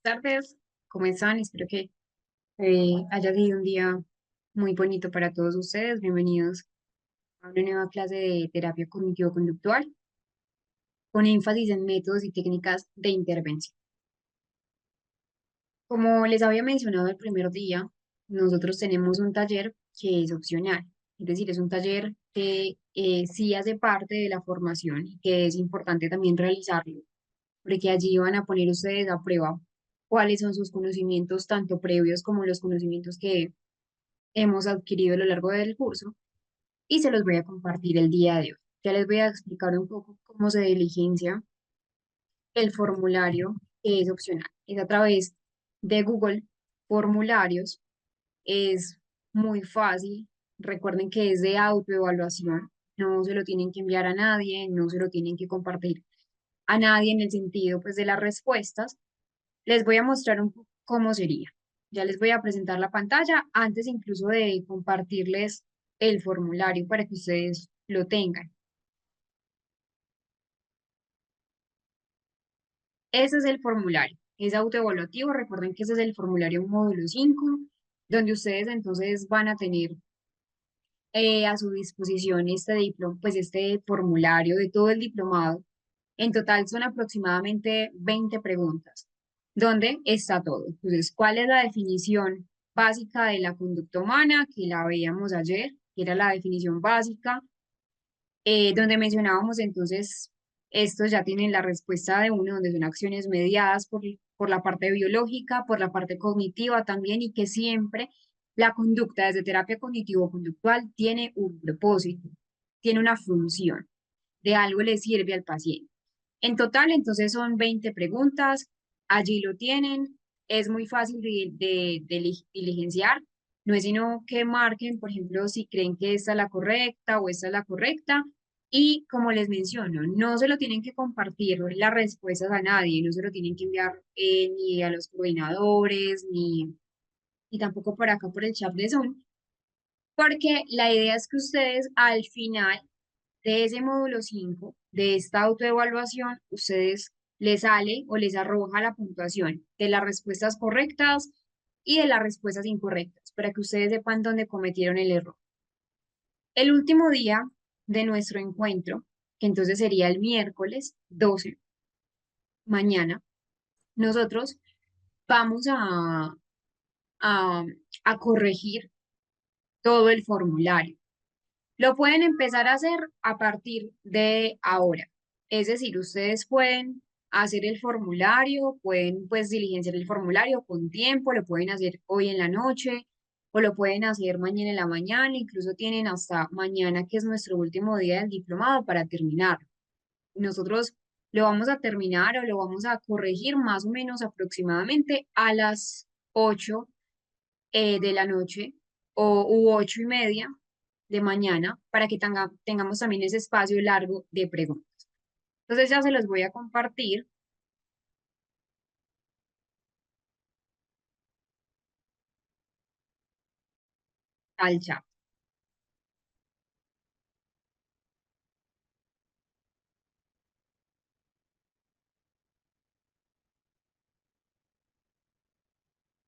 Tardes, ¿cómo están? Espero que haya sido un día muy bonito para todos ustedes. Bienvenidos a una nueva clase de terapia cognitivo-conductual con énfasis en métodos y técnicas de intervención. Como les había mencionado el primer día, nosotros tenemos un taller que es opcional, es decir, es un taller que sí hace parte de la formación y que es importante también realizarlo, porque allí van a poner ustedes a prueba cuáles son sus conocimientos, tanto previos como los conocimientos que hemos adquirido a lo largo del curso y se los voy a compartir el día de hoy. Ya les voy a explicar un poco cómo se diligencia el formulario que es opcional. Es a través de Google Formularios, es muy fácil. Recuerden que es de autoevaluación, no se lo tienen que enviar a nadie, no se lo tienen que compartir a nadie en el sentido pues de las respuestas. Les voy a mostrar un poco cómo sería. Ya les voy a presentar la pantalla antes incluso de compartirles el formulario para que ustedes lo tengan. Ese es el formulario. Es autoevaluativo. Recuerden que ese es el formulario módulo 5, donde ustedes entonces van a tener a su disposición este diploma, pues este formulario de todo el diplomado. En total son aproximadamente 20 preguntas, donde está todo. Entonces, ¿cuál es la definición básica de la conducta humana? Que la veíamos ayer, que era la definición básica, donde mencionábamos entonces, estos ya tienen la respuesta de uno, donde son acciones mediadas por la parte biológica, por la parte cognitiva también, y que siempre la conducta desde terapia cognitivo-conductual tiene un propósito, tiene una función, de algo le sirve al paciente. En total, entonces son 20 preguntas, allí lo tienen, es muy fácil de diligenciar, no es sino que marquen, por ejemplo, si creen que esta es la correcta o esta es la correcta, y como les menciono, no se lo tienen que compartir las respuestas a nadie, no se lo tienen que enviar ni a los coordinadores, ni tampoco por acá por el chat de Zoom, porque la idea es que ustedes al final de ese módulo 5 de esta autoevaluación, ustedes les sale o les arroja la puntuación de las respuestas correctas y de las respuestas incorrectas, para que ustedes sepan dónde cometieron el error. El último día de nuestro encuentro, que entonces sería el miércoles 12, mañana, nosotros vamos a, a corregir todo el formulario. Lo pueden empezar a hacer a partir de ahora. Es decir, ustedes pueden hacer el formulario, pueden pues diligenciar el formulario con tiempo, lo pueden hacer hoy en la noche o lo pueden hacer mañana en la mañana, incluso tienen hasta mañana, que es nuestro último día del diplomado, para terminar. Nosotros lo vamos a terminar o lo vamos a corregir más o menos aproximadamente a las 8 de la noche u 8:30 de mañana para que tengamos también ese espacio largo de preguntas. Entonces ya se los voy a compartir al chat.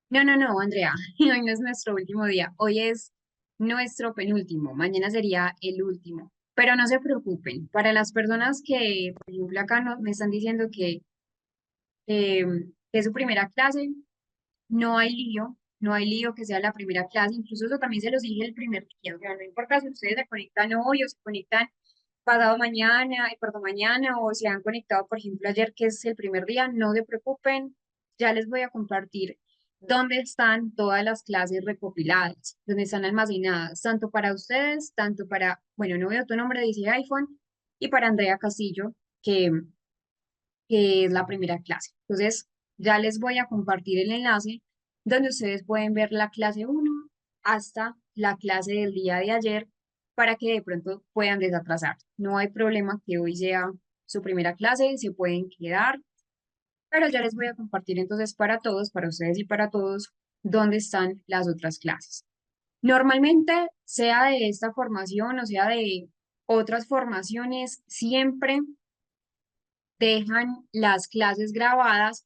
No, no, no, Andrea, hoy no es nuestro último día, hoy es nuestro penúltimo, mañana sería el último. Pero no se preocupen, para las personas que, por ejemplo, acá me están diciendo eh, que es su primera clase, no hay lío, no hay lío que sea la primera clase, incluso eso también se los dije el primer día, o sea, no importa si ustedes se conectan hoy o se conectan pasado mañana, perdón, mañana, o se han conectado, por ejemplo, ayer, que es el primer día, no se preocupen, ya les voy a compartir dónde están todas las clases recopiladas, dónde están almacenadas, tanto para ustedes, tanto para, bueno, no veo tu nombre, dice iPhone, y para Andrea Castillo, que es la primera clase. Entonces, ya les voy a compartir el enlace donde ustedes pueden ver la clase 1 hasta la clase del día de ayer para que de pronto puedan desatrasar. No hay problema que hoy sea su primera clase, se pueden quedar, pero ya les voy a compartir entonces para todos, para ustedes y para todos, dónde están las otras clases. Normalmente, sea de esta formación o sea de otras formaciones, siempre dejan las clases grabadas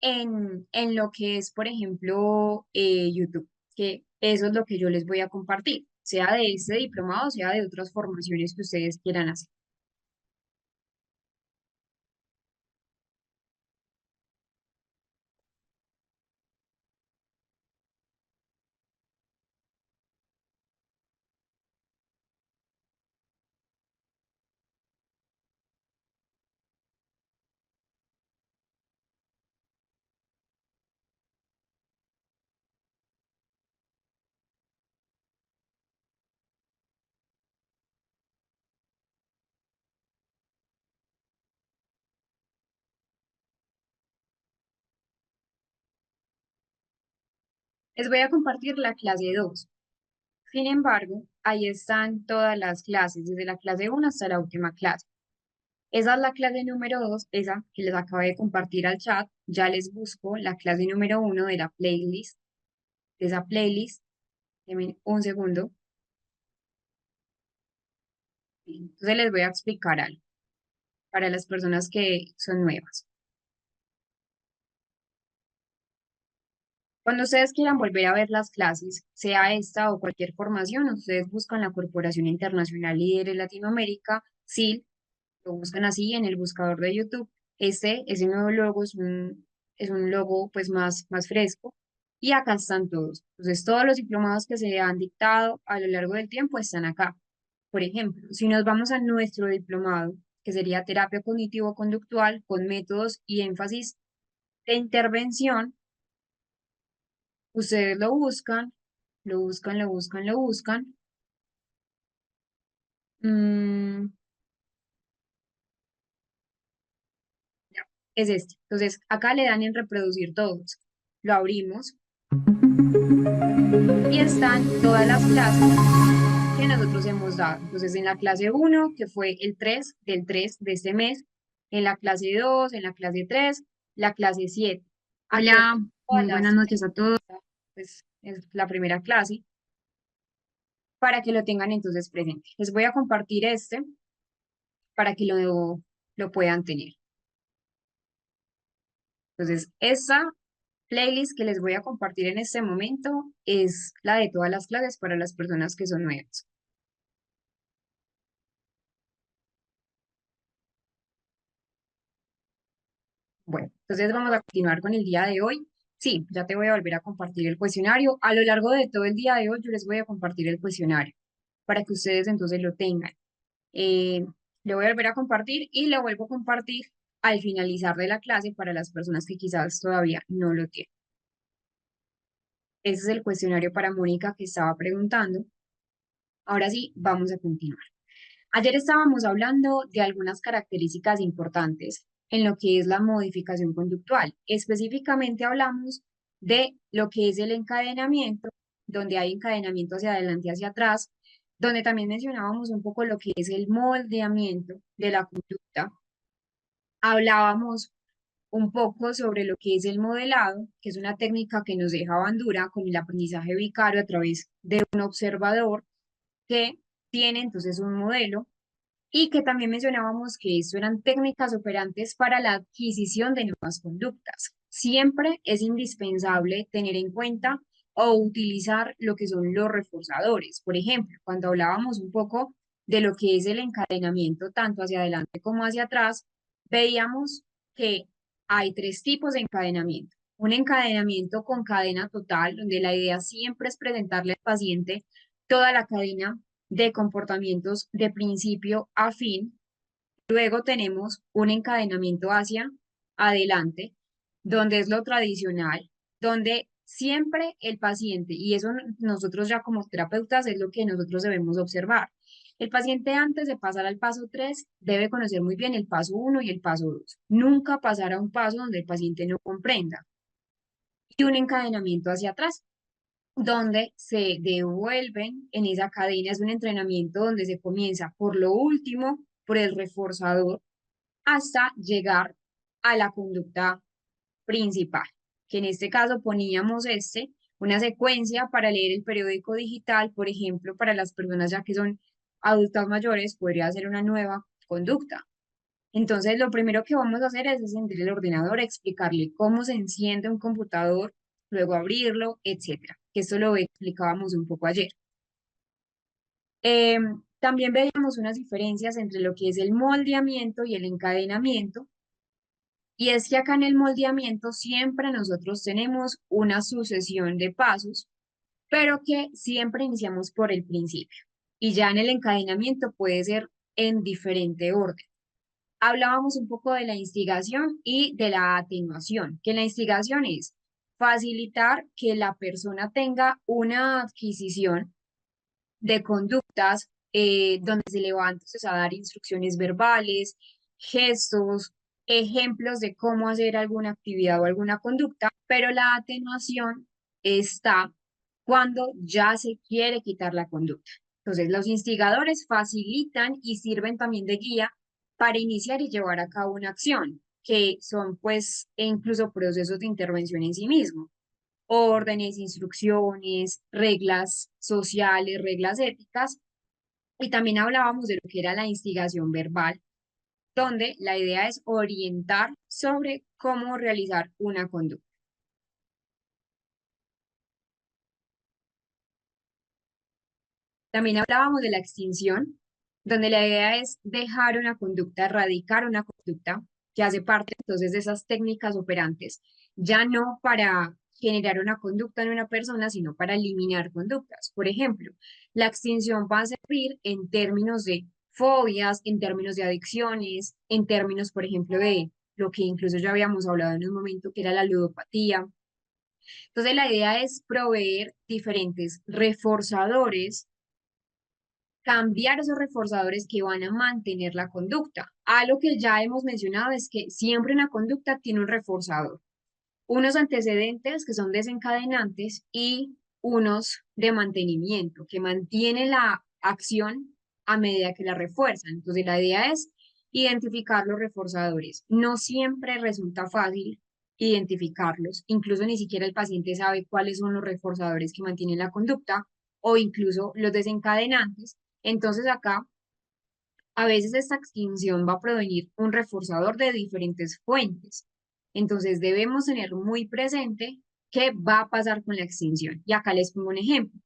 en lo que es, por ejemplo, YouTube, que eso es lo que yo les voy a compartir, sea de este diplomado, sea de otras formaciones que ustedes quieran hacer. Les voy a compartir la clase 2. Sin embargo, ahí están todas las clases, desde la clase 1 hasta la última clase. Esa es la clase número 2, esa que les acabé de compartir al chat. Ya les busco la clase número 1 de la playlist, de esa playlist. Denme un segundo. Entonces les voy a explicar algo para las personas que son nuevas. Cuando ustedes quieran volver a ver las clases, sea esta o cualquier formación, ustedes buscan la Corporación Internacional Líderes Latinoamérica, SIL, lo buscan así en el buscador de YouTube. Ese nuevo logo es un logo pues más fresco y acá están todos. Entonces todos los diplomados que se han dictado a lo largo del tiempo están acá. Por ejemplo, si nos vamos a nuestro diplomado, que sería terapia cognitivo-conductual con métodos y énfasis de intervención, ustedes lo buscan, lo buscan, lo buscan, lo buscan. mm, ya, es este. Entonces, acá le dan en reproducir todos. Lo abrimos y están todas las clases que nosotros hemos dado. Entonces, en la clase 1 que fue el 3 del 3 de este mes, en la clase 2 en la clase 3 la clase 7. Hola, muy buenas noches a todos. Pues es la primera clase para que lo tengan entonces presente. Les voy a compartir este para que lo puedan tener. Entonces, esta playlist que les voy a compartir en este momento es la de todas las clases para las personas que son nuevas. Bueno, entonces vamos a continuar con el día de hoy. Sí, ya te voy a volver a compartir el cuestionario. A lo largo de todo el día de hoy yo les voy a compartir el cuestionario para que ustedes entonces lo tengan. Eh, le voy a volver a compartir y lo vuelvo a compartir al finalizar de la clase para las personas que quizás todavía no lo tienen. Ese es el cuestionario para Mónica que estaba preguntando. Ahora sí, vamos a continuar. Ayer estábamos hablando de algunas características importantes en lo que es la modificación conductual. Específicamente hablamos de lo que es el encadenamiento, donde hay encadenamiento hacia adelante y hacia atrás, donde también mencionábamos un poco lo que es el moldeamiento de la conducta. Hablábamos un poco sobre lo que es el modelado, que es una técnica que nos deja bandura con el aprendizaje vicario a través de un observador que tiene entonces un modelo y que también mencionábamos que esto eran técnicas operantes para la adquisición de nuevas conductas. Siempre es indispensable tener en cuenta o utilizar lo que son los reforzadores. Por ejemplo, cuando hablábamos un poco de lo que es el encadenamiento tanto hacia adelante como hacia atrás, veíamos que hay tres tipos de encadenamiento. Un encadenamiento con cadena total, donde la idea siempre es presentarle al paciente toda la cadena de comportamientos de principio a fin. Luego tenemos un encadenamiento hacia adelante, donde es lo tradicional, donde siempre el paciente, y eso nosotros ya como terapeutas es lo que nosotros debemos observar. El paciente antes de pasar al paso 3 debe conocer muy bien el paso 1 y el paso 2. Nunca pasar a un paso donde el paciente no comprenda. Y un encadenamiento hacia atrás, donde se devuelven en esa cadena. Es un entrenamiento donde se comienza por lo último, por el reforzador, hasta llegar a la conducta principal, que en este caso poníamos una secuencia para leer el periódico digital, por ejemplo, para las personas ya que son adultas mayores, podría ser una nueva conducta. Entonces, lo primero que vamos a hacer es encender el ordenador, explicarle cómo se enciende un computador, luego abrirlo, etcétera. Que esto lo explicábamos un poco ayer. También veíamos unas diferencias entre lo que es el moldeamiento y el encadenamiento. Y es que acá en el moldeamiento siempre nosotros tenemos una sucesión de pasos, pero que siempre iniciamos por el principio. Y ya en el encadenamiento puede ser en diferente orden. Hablábamos un poco de la instigación y de la atenuación, que la instigación es facilitar que la persona tenga una adquisición de conductas donde se le va entonces a dar instrucciones verbales, gestos, ejemplos de cómo hacer alguna actividad o alguna conducta, pero la atenuación está cuando ya se quiere quitar la conducta. Entonces, los instigadores facilitan y sirven también de guía para iniciar y llevar a cabo una acción, que son pues incluso procesos de intervención en sí mismo, órdenes, instrucciones, reglas sociales, reglas éticas, y también hablábamos de lo que era la instigación verbal, donde la idea es orientar sobre cómo realizar una conducta. También hablábamos de la extinción, donde la idea es dejar una conducta, erradicar una conducta que hace parte entonces de esas técnicas operantes, ya no para generar una conducta en una persona, sino para eliminar conductas. Por ejemplo, la extinción va a servir en términos de fobias, en términos de adicciones, en términos, por ejemplo, de lo que incluso ya habíamos hablado en un momento, que era la ludopatía. Entonces, la idea es proveer diferentes reforzadores, cambiar esos reforzadores que van a mantener la conducta. Algo que ya hemos mencionado es que siempre una conducta tiene un reforzador, unos antecedentes que son desencadenantes y unos de mantenimiento que mantienen la acción a medida que la refuerzan. Entonces, la idea es identificar los reforzadores. No siempre resulta fácil identificarlos, incluso ni siquiera el paciente sabe cuáles son los reforzadores que mantienen la conducta o incluso los desencadenantes. Entonces, acá a veces esta extinción va a provenir un reforzador de diferentes fuentes. Entonces debemos tener muy presente qué va a pasar con la extinción. Y acá les pongo un ejemplo.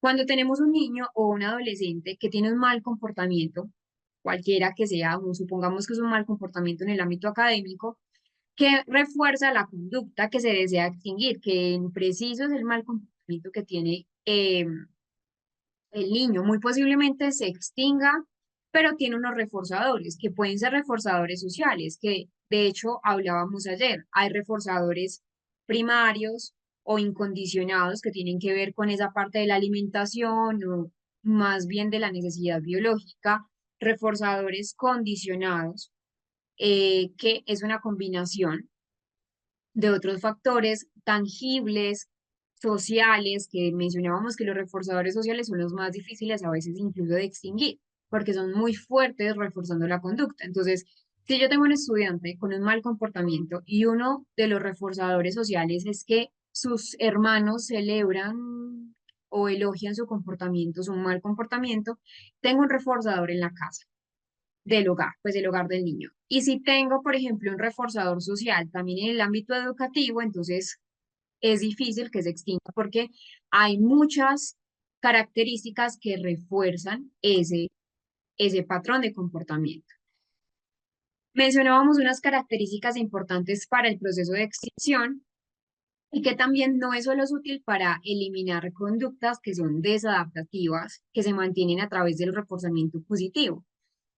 Cuando tenemos un niño o un adolescente que tiene un mal comportamiento, cualquiera que sea, o supongamos que es un mal comportamiento en el ámbito académico, que refuerza la conducta que se desea extinguir, que en preciso es el mal comportamiento que tiene el niño muy posiblemente se extinga, pero tiene unos reforzadores, que pueden ser reforzadores sociales, que de hecho hablábamos ayer. Hay reforzadores primarios o incondicionados que tienen que ver con esa parte de la alimentación o más bien de la necesidad biológica, reforzadores condicionados, que es una combinación de otros factores tangibles, sociales, que mencionábamos que los reforzadores sociales son los más difíciles a veces incluso de extinguir, porque son muy fuertes reforzando la conducta. Entonces, si yo tengo un estudiante con un mal comportamiento y uno de los reforzadores sociales es que sus hermanos celebran o elogian su comportamiento, su mal comportamiento, tengo un reforzador en la casa del hogar, pues del hogar del niño. Y si tengo, por ejemplo, un reforzador social también en el ámbito educativo, entonces es difícil que se extinga porque hay muchas características que refuerzan ese patrón de comportamiento. Mencionábamos unas características importantes para el proceso de extinción y que también no es solo útil para eliminar conductas que son desadaptativas, que se mantienen a través del reforzamiento positivo.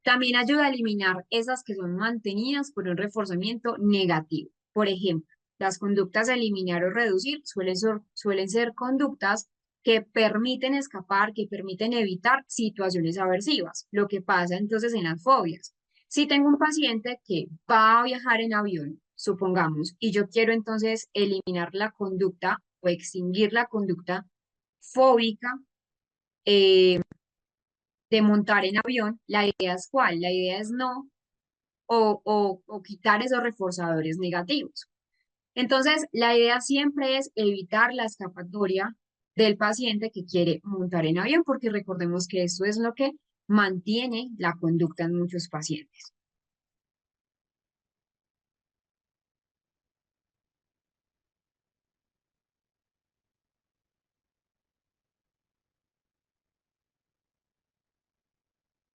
También ayuda a eliminar esas que son mantenidas por un reforzamiento negativo. Por ejemplo, las conductas a eliminar o reducir suelen ser conductas que permiten escapar, que permiten evitar situaciones aversivas, lo que pasa entonces en las fobias. Si tengo un paciente que va a viajar en avión, supongamos, y yo quiero entonces eliminar la conducta o extinguir la conducta fóbica, eh, de montar en avión, la idea es cuál, la idea es no o quitar esos reforzadores negativos. Entonces, la idea siempre es evitar la escapatoria del paciente que quiere montar en avión, porque recordemos que esto es lo que mantiene la conducta en muchos pacientes.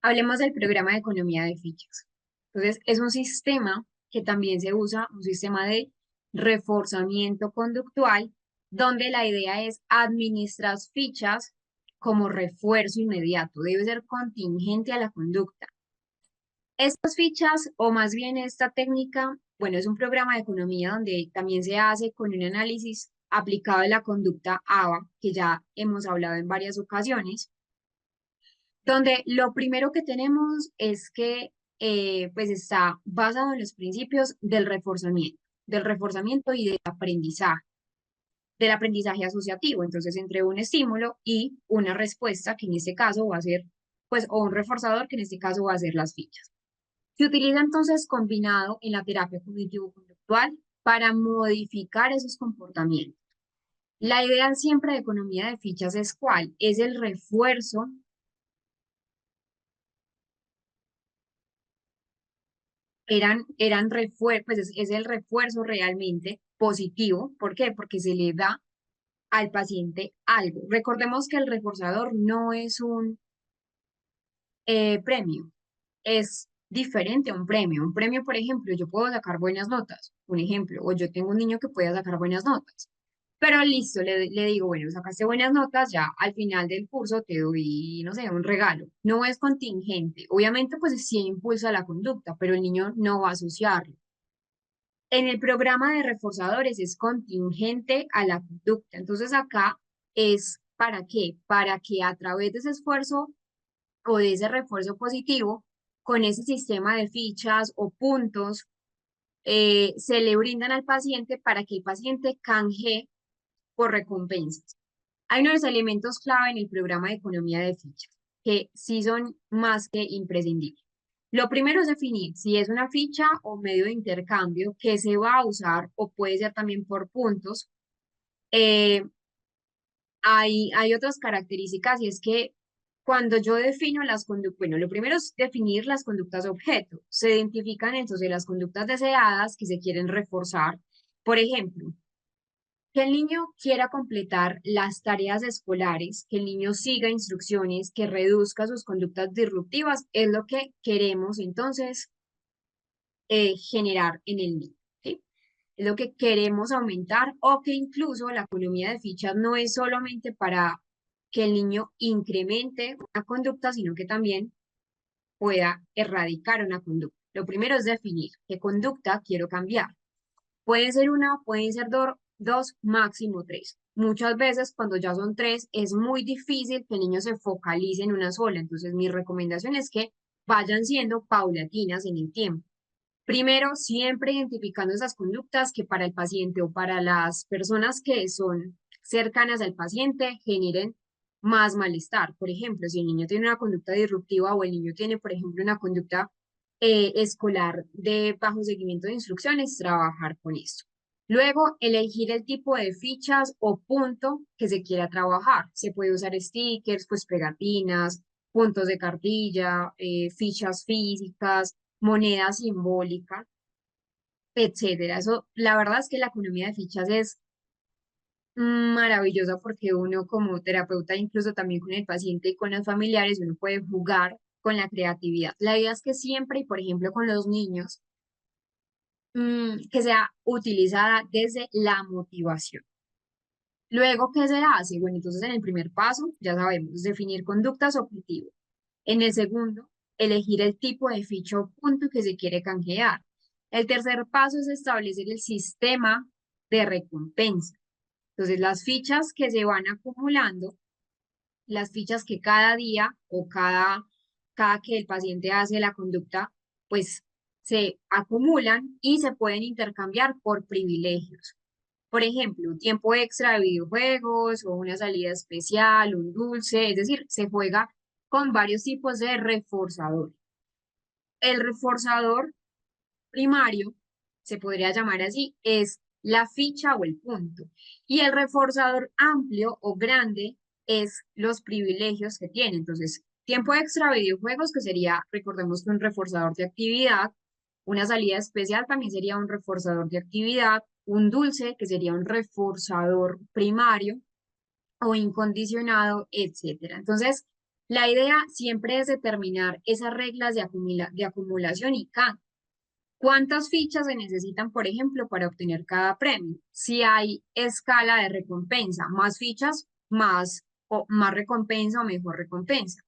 Hablemos del programa de economía de fichas. Entonces, es un sistema que también se usa, un sistema de reforzamiento conductual, donde la idea es administrar fichas como refuerzo inmediato, debe ser contingente a la conducta. Estas fichas, o más bien esta técnica, bueno, es un programa de economía donde también se hace con un análisis aplicado a la conducta ABA, que ya hemos hablado en varias ocasiones, donde lo primero que tenemos es que pues está basado en los principios del reforzamiento y del aprendizaje asociativo. Entonces, entre un estímulo y una respuesta, que en este caso va a ser, pues, o un reforzador, que en este caso va a ser las fichas. Se utiliza entonces combinado en la terapia cognitivo-conductual para modificar esos comportamientos. La idea siempre de economía de fichas es cuál, es el refuerzo, pues es el refuerzo realmente positivo. ¿Por qué? Porque se le da al paciente algo. Recordemos que el reforzador no es un premio, es diferente a un premio. Un premio, por ejemplo, yo puedo sacar buenas notas, un ejemplo, o yo tengo un niño que pueda sacar buenas notas. Pero listo, le digo, bueno, sacaste buenas notas, ya al final del curso te doy, no sé, un regalo. No es contingente. Obviamente, pues sí impulsa la conducta, pero el niño no va a asociarlo. En el programa de reforzadores es contingente a la conducta. Entonces acá es ¿para qué? Para que a través de ese esfuerzo o de ese refuerzo positivo, con ese sistema de fichas o puntos, se le brindan al paciente para que el paciente canje por recompensas. Hay unos elementos clave en el programa de economía de fichas que sí son más que imprescindibles. Lo primero es definir si es una ficha o medio de intercambio que se va a usar o puede ser también por puntos. Eh, hay otras características y es que cuando yo defino las conductas, bueno, lo primero es definir las conductas objeto. Se identifican entonces las conductas deseadas que se quieren reforzar. Por ejemplo, que el niño quiera completar las tareas escolares, que el niño siga instrucciones, que reduzca sus conductas disruptivas, es lo que queremos entonces generar en el niño, ¿sí? Es lo que queremos aumentar o que incluso la economía de fichas no es solamente para que el niño incremente una conducta, sino que también pueda erradicar una conducta. Lo primero es definir qué conducta quiero cambiar. Puede ser una, pueden ser dos, máximo tres. Muchas veces cuando ya son tres es muy difícil que el niño se focalice en una sola. Entonces mi recomendación es que vayan siendo paulatinas en el tiempo. Primero, siempre identificando esas conductas que para el paciente o para las personas que son cercanas al paciente generen más malestar. Por ejemplo, si el niño tiene una conducta disruptiva o el niño tiene, por ejemplo, una conducta escolar de bajo seguimiento de instrucciones, trabajar con esto. Luego, elegir el tipo de fichas o punto que se quiera trabajar. Se puede usar stickers, pues pegatinas, puntos de cartilla, fichas físicas, moneda simbólica, etcétera. Eso, la verdad es que la economía de fichas es maravillosa porque uno como terapeuta, incluso también con el paciente y con los familiares, uno puede jugar con la creatividad. La idea es que siempre, y por ejemplo con los niños, que sea utilizada desde la motivación. Luego, ¿qué se hace? Bueno, entonces en el primer paso, ya sabemos, definir conductas objetivos. En el segundo, elegir el tipo de ficha o punto que se quiere canjear. El tercer paso es establecer el sistema de recompensa. Entonces, las fichas que se van acumulando, las fichas que cada día o cada que el paciente hace la conducta, pues se acumulan y se pueden intercambiar por privilegios. Por ejemplo, un tiempo extra de videojuegos o una salida especial, un dulce, es decir, se juega con varios tipos de reforzador. El reforzador primario, se podría llamar así, es la ficha o el punto. Y el reforzador amplio o grande es los privilegios que tiene. Entonces, tiempo extra videojuegos, que sería, recordemos que un reforzador de actividad, una salida especial también sería un reforzador de actividad, un dulce, que sería un reforzador primario o incondicionado, etcétera. Entonces, La idea siempre es determinar esas reglas de acumulación y canje. ¿Cuántas fichas se necesitan, por ejemplo, para obtener cada premio? Si hay escala de recompensa, más fichas, más, o más recompensa o mejor recompensa.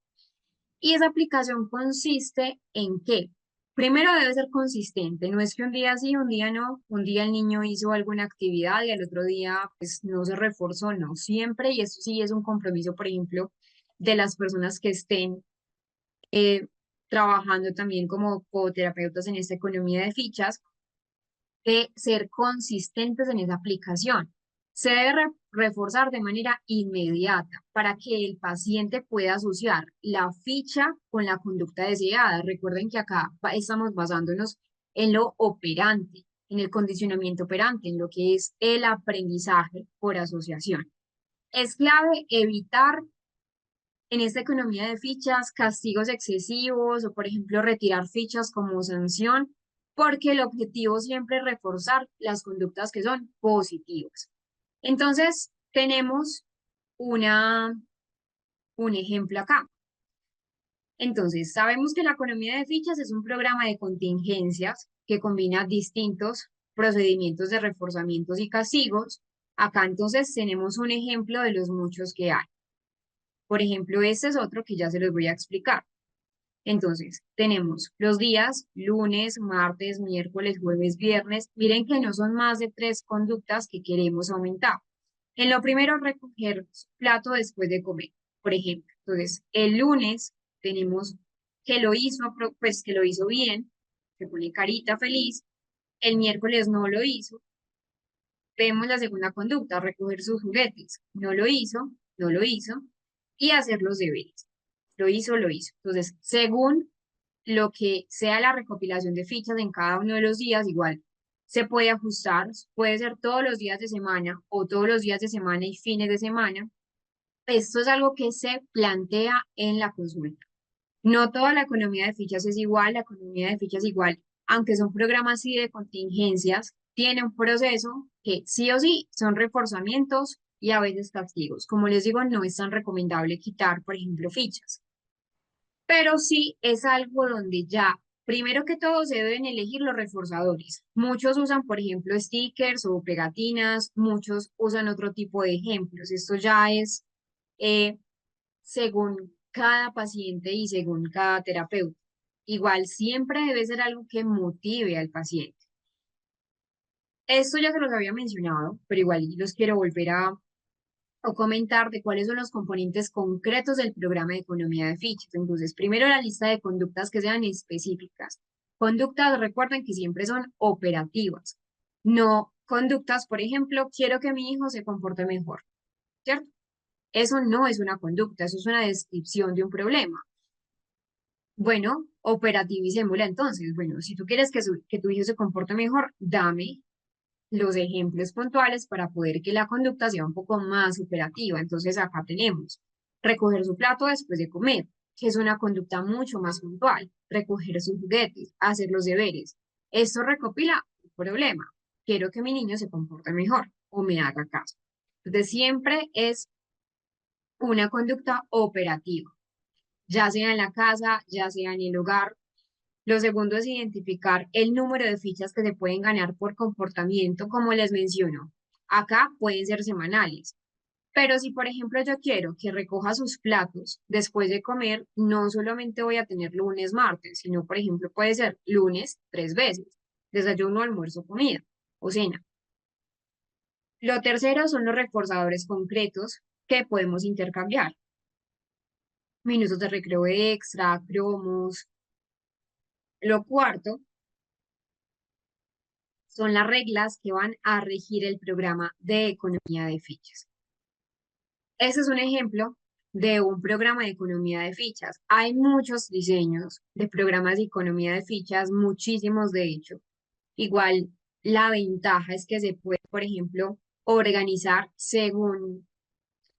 Y esa aplicación consiste en que, primero debe ser consistente, no es que un día sí, un día no, un día el niño hizo alguna actividad y al otro día pues no se reforzó, no, siempre, y eso sí es un compromiso, por ejemplo, de las personas que estén eh, trabajando también como coterapeutas en esta economía de fichas, de ser consistentes en esa aplicación. Se debe reforzar de manera inmediata para que el paciente pueda asociar la ficha con la conducta deseada. Recuerden que acá estamos basándonos en lo operante, en el condicionamiento operante, en lo que es el aprendizaje por asociación. Es clave evitar en esta economía de fichas castigos excesivos o, por ejemplo, retirar fichas como sanción, porque el objetivo siempre es reforzar las conductas que son positivas. Entonces, tenemos una, un ejemplo acá. Entonces, sabemos que la economía de fichas es un programa de contingencias que combina distintos procedimientos de reforzamientos y castigos. Acá entonces tenemos un ejemplo de los muchos que hay. Por ejemplo, este es otro que ya se los voy a explicar. Entonces, tenemos los días lunes, martes, miércoles, jueves, viernes. Miren que no son más de tres conductas que queremos aumentar. En lo primero, recoger su plato después de comer, por ejemplo. Entonces, el lunes tenemos que lo hizo, pues que lo hizo bien, se pone carita feliz. El miércoles no lo hizo. Vemos la segunda conducta, recoger sus juguetes. No lo hizo, no lo hizo. Y hacer los deberes. Lo hizo, lo hizo. Entonces, según lo que sea la recopilación de fichas en cada uno de los días, igual se puede ajustar, puede ser todos los días de semana o todos los días de semana y fines de semana. Esto es algo que se plantea en la consulta. No toda la economía de fichas es igual, la economía de fichas igual, aunque son programas y de contingencias, tiene un proceso que sí o sí son reforzamientos y a veces castigos. Como les digo, no es tan recomendable quitar, por ejemplo, fichas, pero sí es algo donde ya, primero que todo, se deben elegir los reforzadores. Muchos usan, por ejemplo, stickers o pegatinas, muchos usan otro tipo de ejemplos. Esto ya es eh, según cada paciente y según cada terapeuta. Igual siempre debe ser algo que motive al paciente. Esto ya se los había mencionado, pero igual los quiero volver a o comentar de cuáles son los componentes concretos del programa de economía de fichas. Entonces, primero la lista de conductas que sean específicas. Conductas, recuerden que siempre son operativas, no conductas, por ejemplo, quiero que mi hijo se comporte mejor, ¿cierto? Eso no es una conducta, eso es una descripción de un problema. Bueno, operativicémosla entonces. Bueno, si tú quieres que tu hijo se comporte mejor, dame los ejemplos puntuales para poder que la conducta sea un poco más operativa. Entonces acá tenemos recoger su plato después de comer, que es una conducta mucho más puntual. Recoger sus juguetes, hacer los deberes. Esto recopila un problema. Quiero que mi niño se comporte mejor o me haga caso. Entonces siempre es una conducta operativa, ya sea en la casa, ya sea en el hogar. Lo segundo es identificar el número de fichas que se pueden ganar por comportamiento, como les menciono. Acá pueden ser semanales, pero si por ejemplo yo quiero que recoja sus platos después de comer, no solamente voy a tener lunes, martes, sino por ejemplo puede ser lunes 3 veces, desayuno, almuerzo, comida o cena. Lo tercero son los reforzadores concretos que podemos intercambiar. Minutos de recreo extra, cromos. Lo cuarto son las reglas que van a regir el programa de economía de fichas. Ese es un ejemplo de un programa de economía de fichas. Hay muchos diseños de programas de economía de fichas, muchísimos de hecho. Igual, la ventaja es que se puede, por ejemplo, organizar según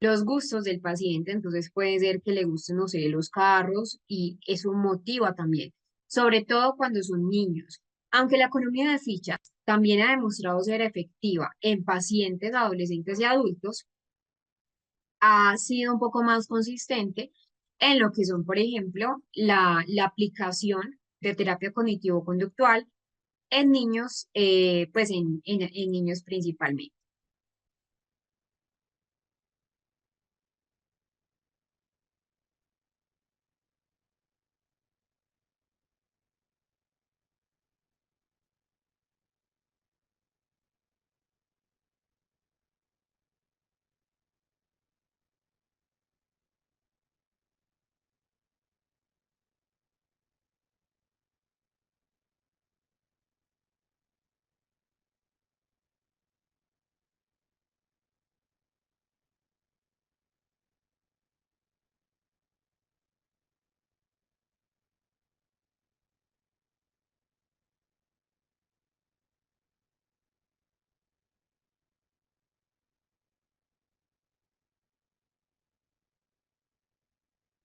los gustos del paciente. Entonces puede ser que le gusten, no sé, los carros y eso motiva también, sobre todo cuando son niños. Aunque la economía de fichas también ha demostrado ser efectiva en pacientes, adolescentes y adultos, ha sido un poco más consistente en lo que son, por ejemplo, la aplicación de terapia cognitivo-conductual en niños, pues en niños principalmente.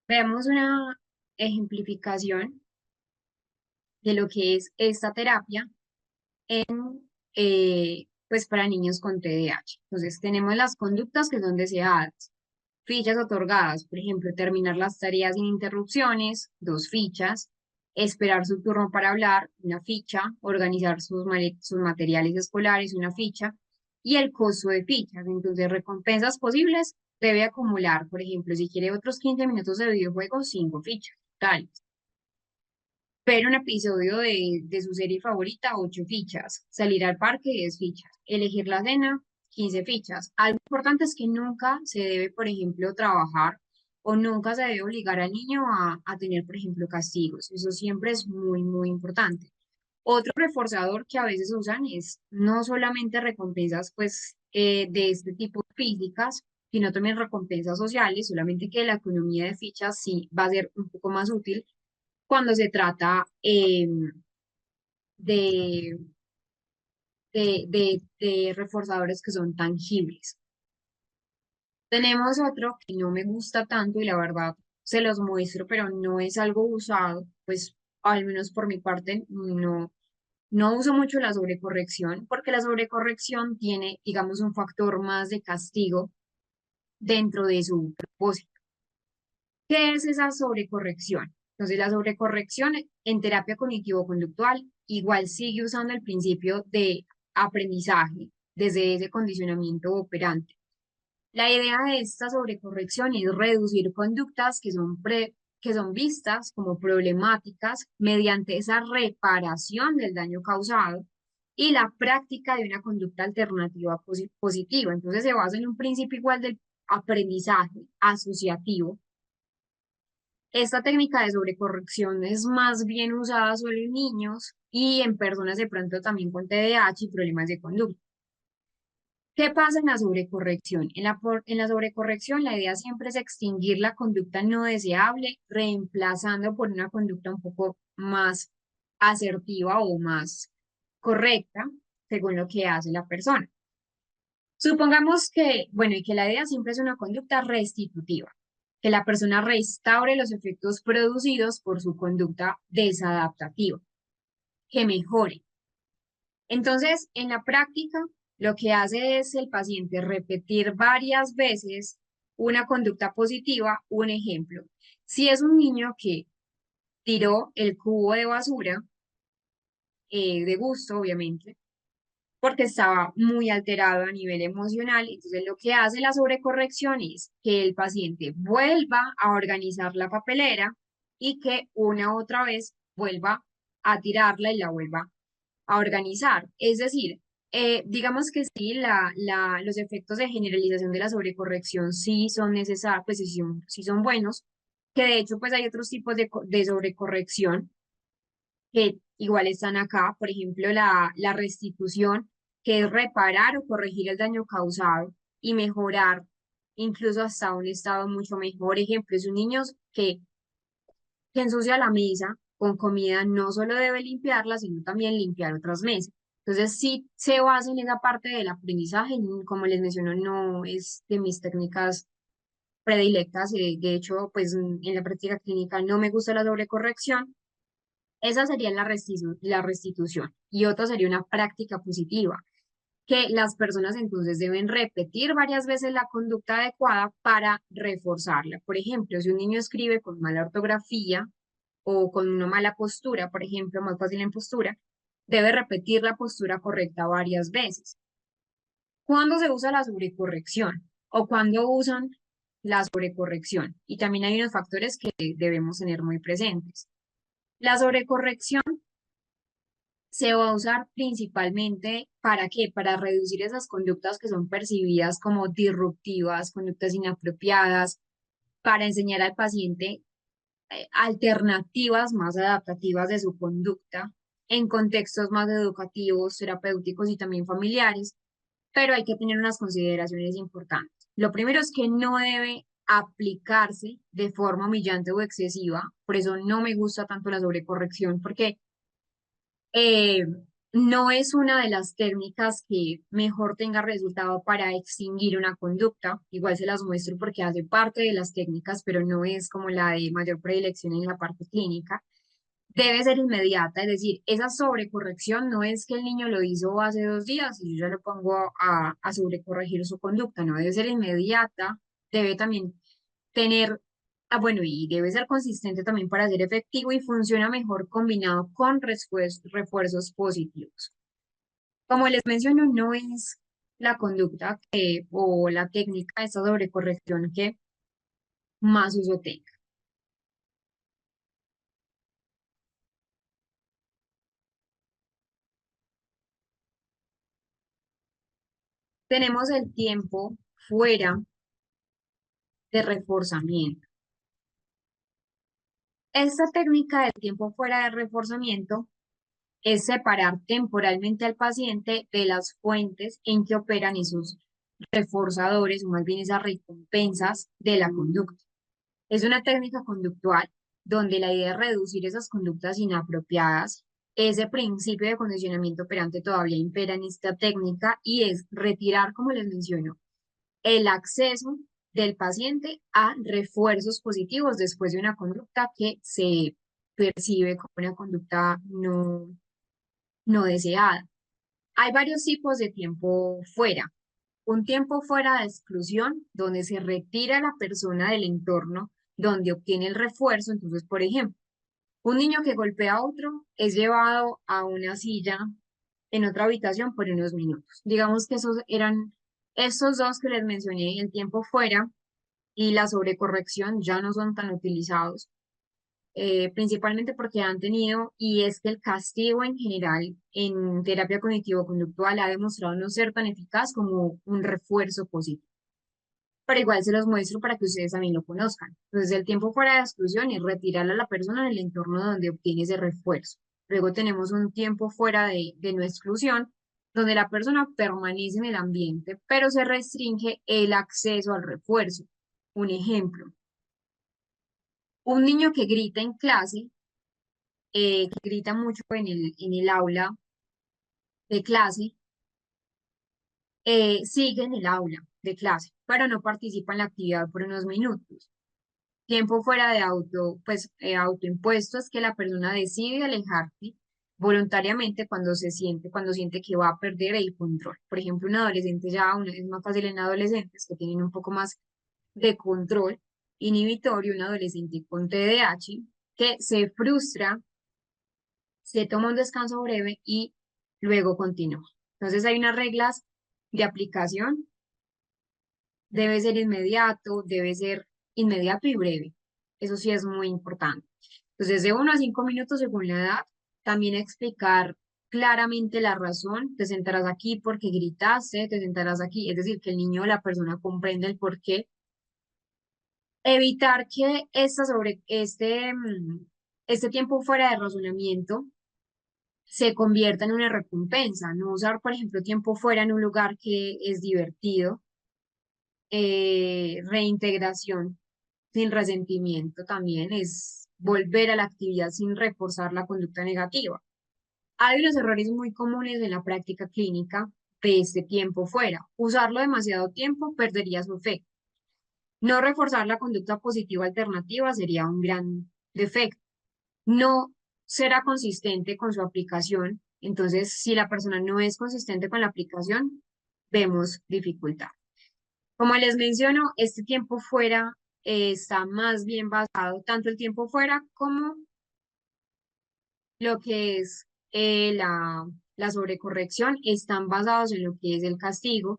Veamos una ejemplificación de lo que es esta terapia pues para niños con TDAH. Entonces, tenemos las conductas que son deseadas, fichas otorgadas, por ejemplo, terminar las tareas sin interrupciones, 2 fichas, esperar su turno para hablar, 1 ficha, organizar sus materiales escolares, 1 ficha, y el costo de fichas. Entonces, recompensas posibles debe acumular, por ejemplo, si quiere otros 15 minutos de videojuego, 5 fichas. Tal. Ver un episodio de su serie favorita, 8 fichas. Salir al parque, 10 fichas. Elegir la cena, 15 fichas. Algo importante es que nunca se debe, por ejemplo, trabajar o nunca se debe obligar al niño a tener, por ejemplo, castigos. Eso siempre es muy, muy importante. Otro reforzador que a veces usan es no solamente recompensas, pues, de este tipo físicas, sino también recompensas sociales, solamente que la economía de fichas sí va a ser un poco más útil cuando se trata de, de reforzadores que son tangibles. Tenemos otro que no me gusta tanto y la verdad se los muestro, pero no es algo usado, pues al menos por mi parte no uso mucho la sobrecorrección porque la sobrecorrección tiene, digamos, un factor más de castigo dentro de su propósito. ¿Qué es esa sobrecorrección? Entonces, la sobrecorrección en terapia cognitivo-conductual igual sigue usando el principio de aprendizaje desde ese condicionamiento operante. La idea de esta sobrecorrección es reducir conductas que son vistas como problemáticas mediante esa reparación del daño causado y la práctica de una conducta alternativa positiva. Entonces, se basa en un principio igual del aprendizaje asociativo. Esta técnica de sobrecorrección es más bien usada solo en niños y en personas de pronto también con TDAH y problemas de conducta. ¿Qué pasa en la sobrecorrección? En la sobrecorrección la idea siempre es extinguir la conducta no deseable, reemplazando por una conducta un poco más asertiva o más correcta, según lo que hace la persona. Supongamos que, bueno, y que la idea siempre es una conducta restitutiva, que la persona restaure los efectos producidos por su conducta desadaptativa, que mejore. Entonces, en la práctica, lo que hace es el paciente repetir varias veces una conducta positiva. Un ejemplo, si es un niño que tiró el cubo de basura, de gusto, obviamente, porque estaba muy alterado a nivel emocional. Entonces, lo que hace la sobrecorrección es que el paciente vuelva a organizar la papelera y que una otra vez vuelva a tirarla y la vuelva a organizar. Es decir, digamos que sí, los efectos de generalización de la sobrecorrección sí son necesarios, pues sí son buenos, que de hecho pues hay otros tipos de sobrecorrección que igual están acá, por ejemplo, la restitución, que es reparar o corregir el daño causado y mejorar incluso hasta un estado mucho mejor. Ejemplo, es un niño que ensucia la mesa con comida, no solo debe limpiarla, sino también limpiar otras mesas. Entonces, sí se basa en esa parte del aprendizaje, como les menciono, no es de mis técnicas predilectas, de hecho, pues en la práctica clínica no me gusta la sobrecorrección. Esa sería la restitución y otra sería una práctica positiva. que las personas entonces deben repetir varias veces la conducta adecuada para reforzarla. Por ejemplo, si un niño escribe con mala ortografía o con una mala postura, por ejemplo, más fácil en postura, debe repetir la postura correcta varias veces. ¿Cuándo se usa la sobrecorrección? ¿O cuándo usan la sobrecorrección? Y también hay unos factores que debemos tener muy presentes. La sobrecorrección se va a usar principalmente ¿para qué? Para reducir esas conductas que son percibidas como disruptivas, conductas inapropiadas, para enseñar al paciente alternativas más adaptativas de su conducta en contextos más educativos, terapéuticos y también familiares, pero hay que tener unas consideraciones importantes. Lo primero es que no debe aplicarse de forma humillante o excesiva, por eso no me gusta tanto la sobrecorrección, porque eh, no es una de las técnicas que mejor tenga resultado para extinguir una conducta. Igual se las muestro porque hace parte de las técnicas, pero no es como la de mayor predilección en la parte clínica. Debe ser inmediata, es decir, esa sobrecorrección no es que el niño lo hizo hace 2 días y yo ya lo pongo a sobrecorregir su conducta, no, debe ser inmediata, debe también tener, bueno, y debe ser consistente también para ser efectivo y funciona mejor combinado con refuerzos positivos. Como les menciono, no es la conducta o la técnica de esta sobrecorrección que más uso tenga. Tenemos el tiempo fuera de reforzamiento. Esta técnica del tiempo fuera de reforzamiento es separar temporalmente al paciente de las fuentes en que operan esos reforzadores o más bien esas recompensas de la conducta. Es una técnica conductual donde la idea es reducir esas conductas inapropiadas. Ese principio de condicionamiento operante todavía impera en esta técnica y es retirar, como les menciono, el acceso del paciente a refuerzos positivos después de una conducta que se percibe como una conducta no deseada. Hay varios tipos de tiempo fuera. Un tiempo fuera de exclusión, donde se retira a la persona del entorno donde obtiene el refuerzo. Entonces, por ejemplo, un niño que golpea a otro es llevado a una silla en otra habitación por unos minutos. Digamos que esos eran estos dos que les mencioné, el tiempo fuera y la sobrecorrección ya no son tan utilizados, principalmente porque han tenido, y es que el castigo en general en terapia cognitivo-conductual ha demostrado no ser tan eficaz como un refuerzo positivo. Pero igual se los muestro para que ustedes también lo conozcan. Entonces, el tiempo fuera de exclusión es retirar a la persona del entorno donde obtiene ese refuerzo. Luego tenemos un tiempo fuera de no exclusión, donde la persona permanece en el ambiente, pero se restringe el acceso al refuerzo. Un ejemplo, un niño que grita en clase, que grita mucho en el aula de clase, sigue en el aula de clase, pero no participa en la actividad por unos minutos. Tiempo fuera de autoimpuesto es que la persona decide alejarse voluntariamente cuando siente que va a perder el control. Por ejemplo, un adolescente es más fácil en adolescentes que tienen un poco más de control inhibitorio, un adolescente con TDAH que se frustra, se toma un descanso breve y luego continúa. Entonces hay unas reglas de aplicación, debe ser inmediato y breve. Eso sí es muy importante. Entonces, de 1 a 5 minutos según la edad, también explicar claramente la razón, te sentarás aquí porque gritaste, te sentarás aquí, es decir, que el niño o la persona comprenda el por qué. Evitar que este tiempo fuera de razonamiento se convierta en una recompensa, no usar, por ejemplo, tiempo fuera en un lugar que es divertido, reintegración sin resentimiento también es volver a la actividad sin reforzar la conducta negativa. Hay unos errores muy comunes en la práctica clínica de este tiempo fuera. Usarlo demasiado tiempo perdería su efecto. No reforzar la conducta positiva alternativa sería un gran defecto. No será consistente con su aplicación Entonces, si la persona no es consistente con la aplicación, vemos dificultad. Como les menciono, este tiempo fuera está más bien basado tanto el tiempo fuera como lo que es la sobrecorrección, están basados en lo que es el castigo,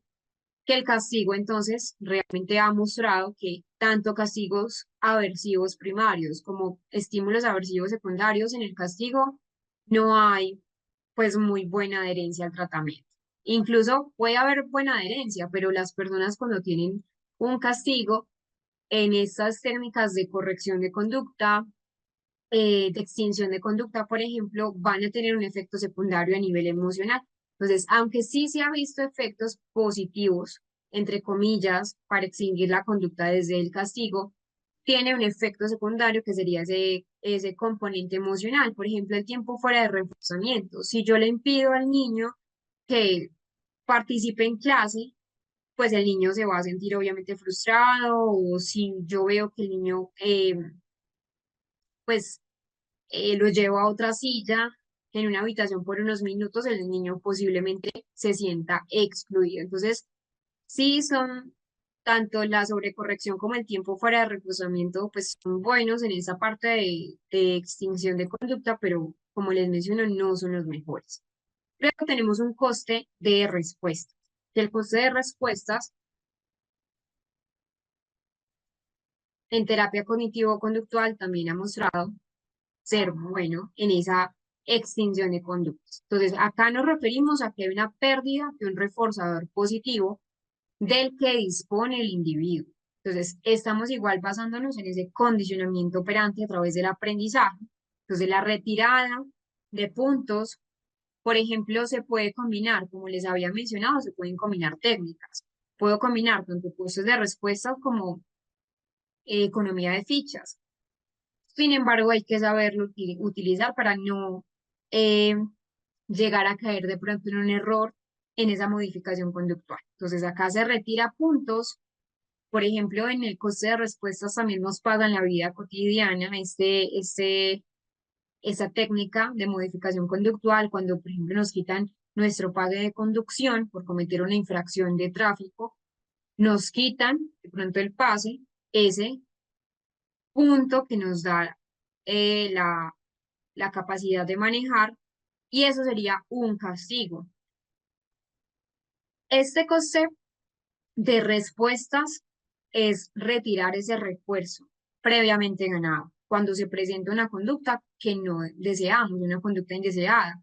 que el castigo entonces realmente ha mostrado que tanto castigos aversivos primarios como estímulos aversivos secundarios en el castigo no hay pues muy buena adherencia al tratamiento. Incluso puede haber buena adherencia, pero las personas cuando tienen un castigo en estas técnicas de corrección de conducta, de extinción de conducta, por ejemplo, van a tener un efecto secundario a nivel emocional. Entonces, aunque sí se ha visto efectos positivos, entre comillas, para extinguir la conducta desde el castigo, tiene un efecto secundario que sería ese componente emocional. Por ejemplo, el tiempo fuera de reforzamiento. Si yo le impido al niño que participe en clase, pues el niño se va a sentir obviamente frustrado, o si yo veo que el niño pues lo llevo a otra silla en una habitación por unos minutos, el niño posiblemente se sienta excluido. Entonces, sí son tanto la sobrecorrección como el tiempo fuera de reclutamiento, pues son buenos en esa parte de extinción de conducta, pero como les menciono, no son los mejores. Luego tenemos un coste de respuesta. Que el coste de respuestas en terapia cognitivo-conductual también ha mostrado ser bueno en esa extinción de conductas. Entonces, acá nos referimos a que hay una pérdida de un reforzador positivo del que dispone el individuo. Entonces, estamos igual basándonos en ese condicionamiento operante a través del aprendizaje. Entonces, la retirada de puntos, por ejemplo, se puede combinar, como les había mencionado, se pueden combinar técnicas. Puedo combinar tanto puestos de respuesta como economía de fichas. Sin embargo, hay que saberlo utilizar para no eh, llegar a caer de pronto en un error en esa modificación conductual. Entonces, acá se retira puntos. Por ejemplo, en el coste de respuestas también nos pasa en la vida cotidiana esa técnica de modificación conductual, cuando, por ejemplo, nos quitan nuestro pague de conducción por cometer una infracción de tráfico, nos quitan de pronto el pase, ese punto que nos da la capacidad de manejar, y eso sería un castigo. Este coste de respuestas es retirar ese refuerzo previamente ganado cuando se presenta una conducta que no deseamos, una conducta indeseada.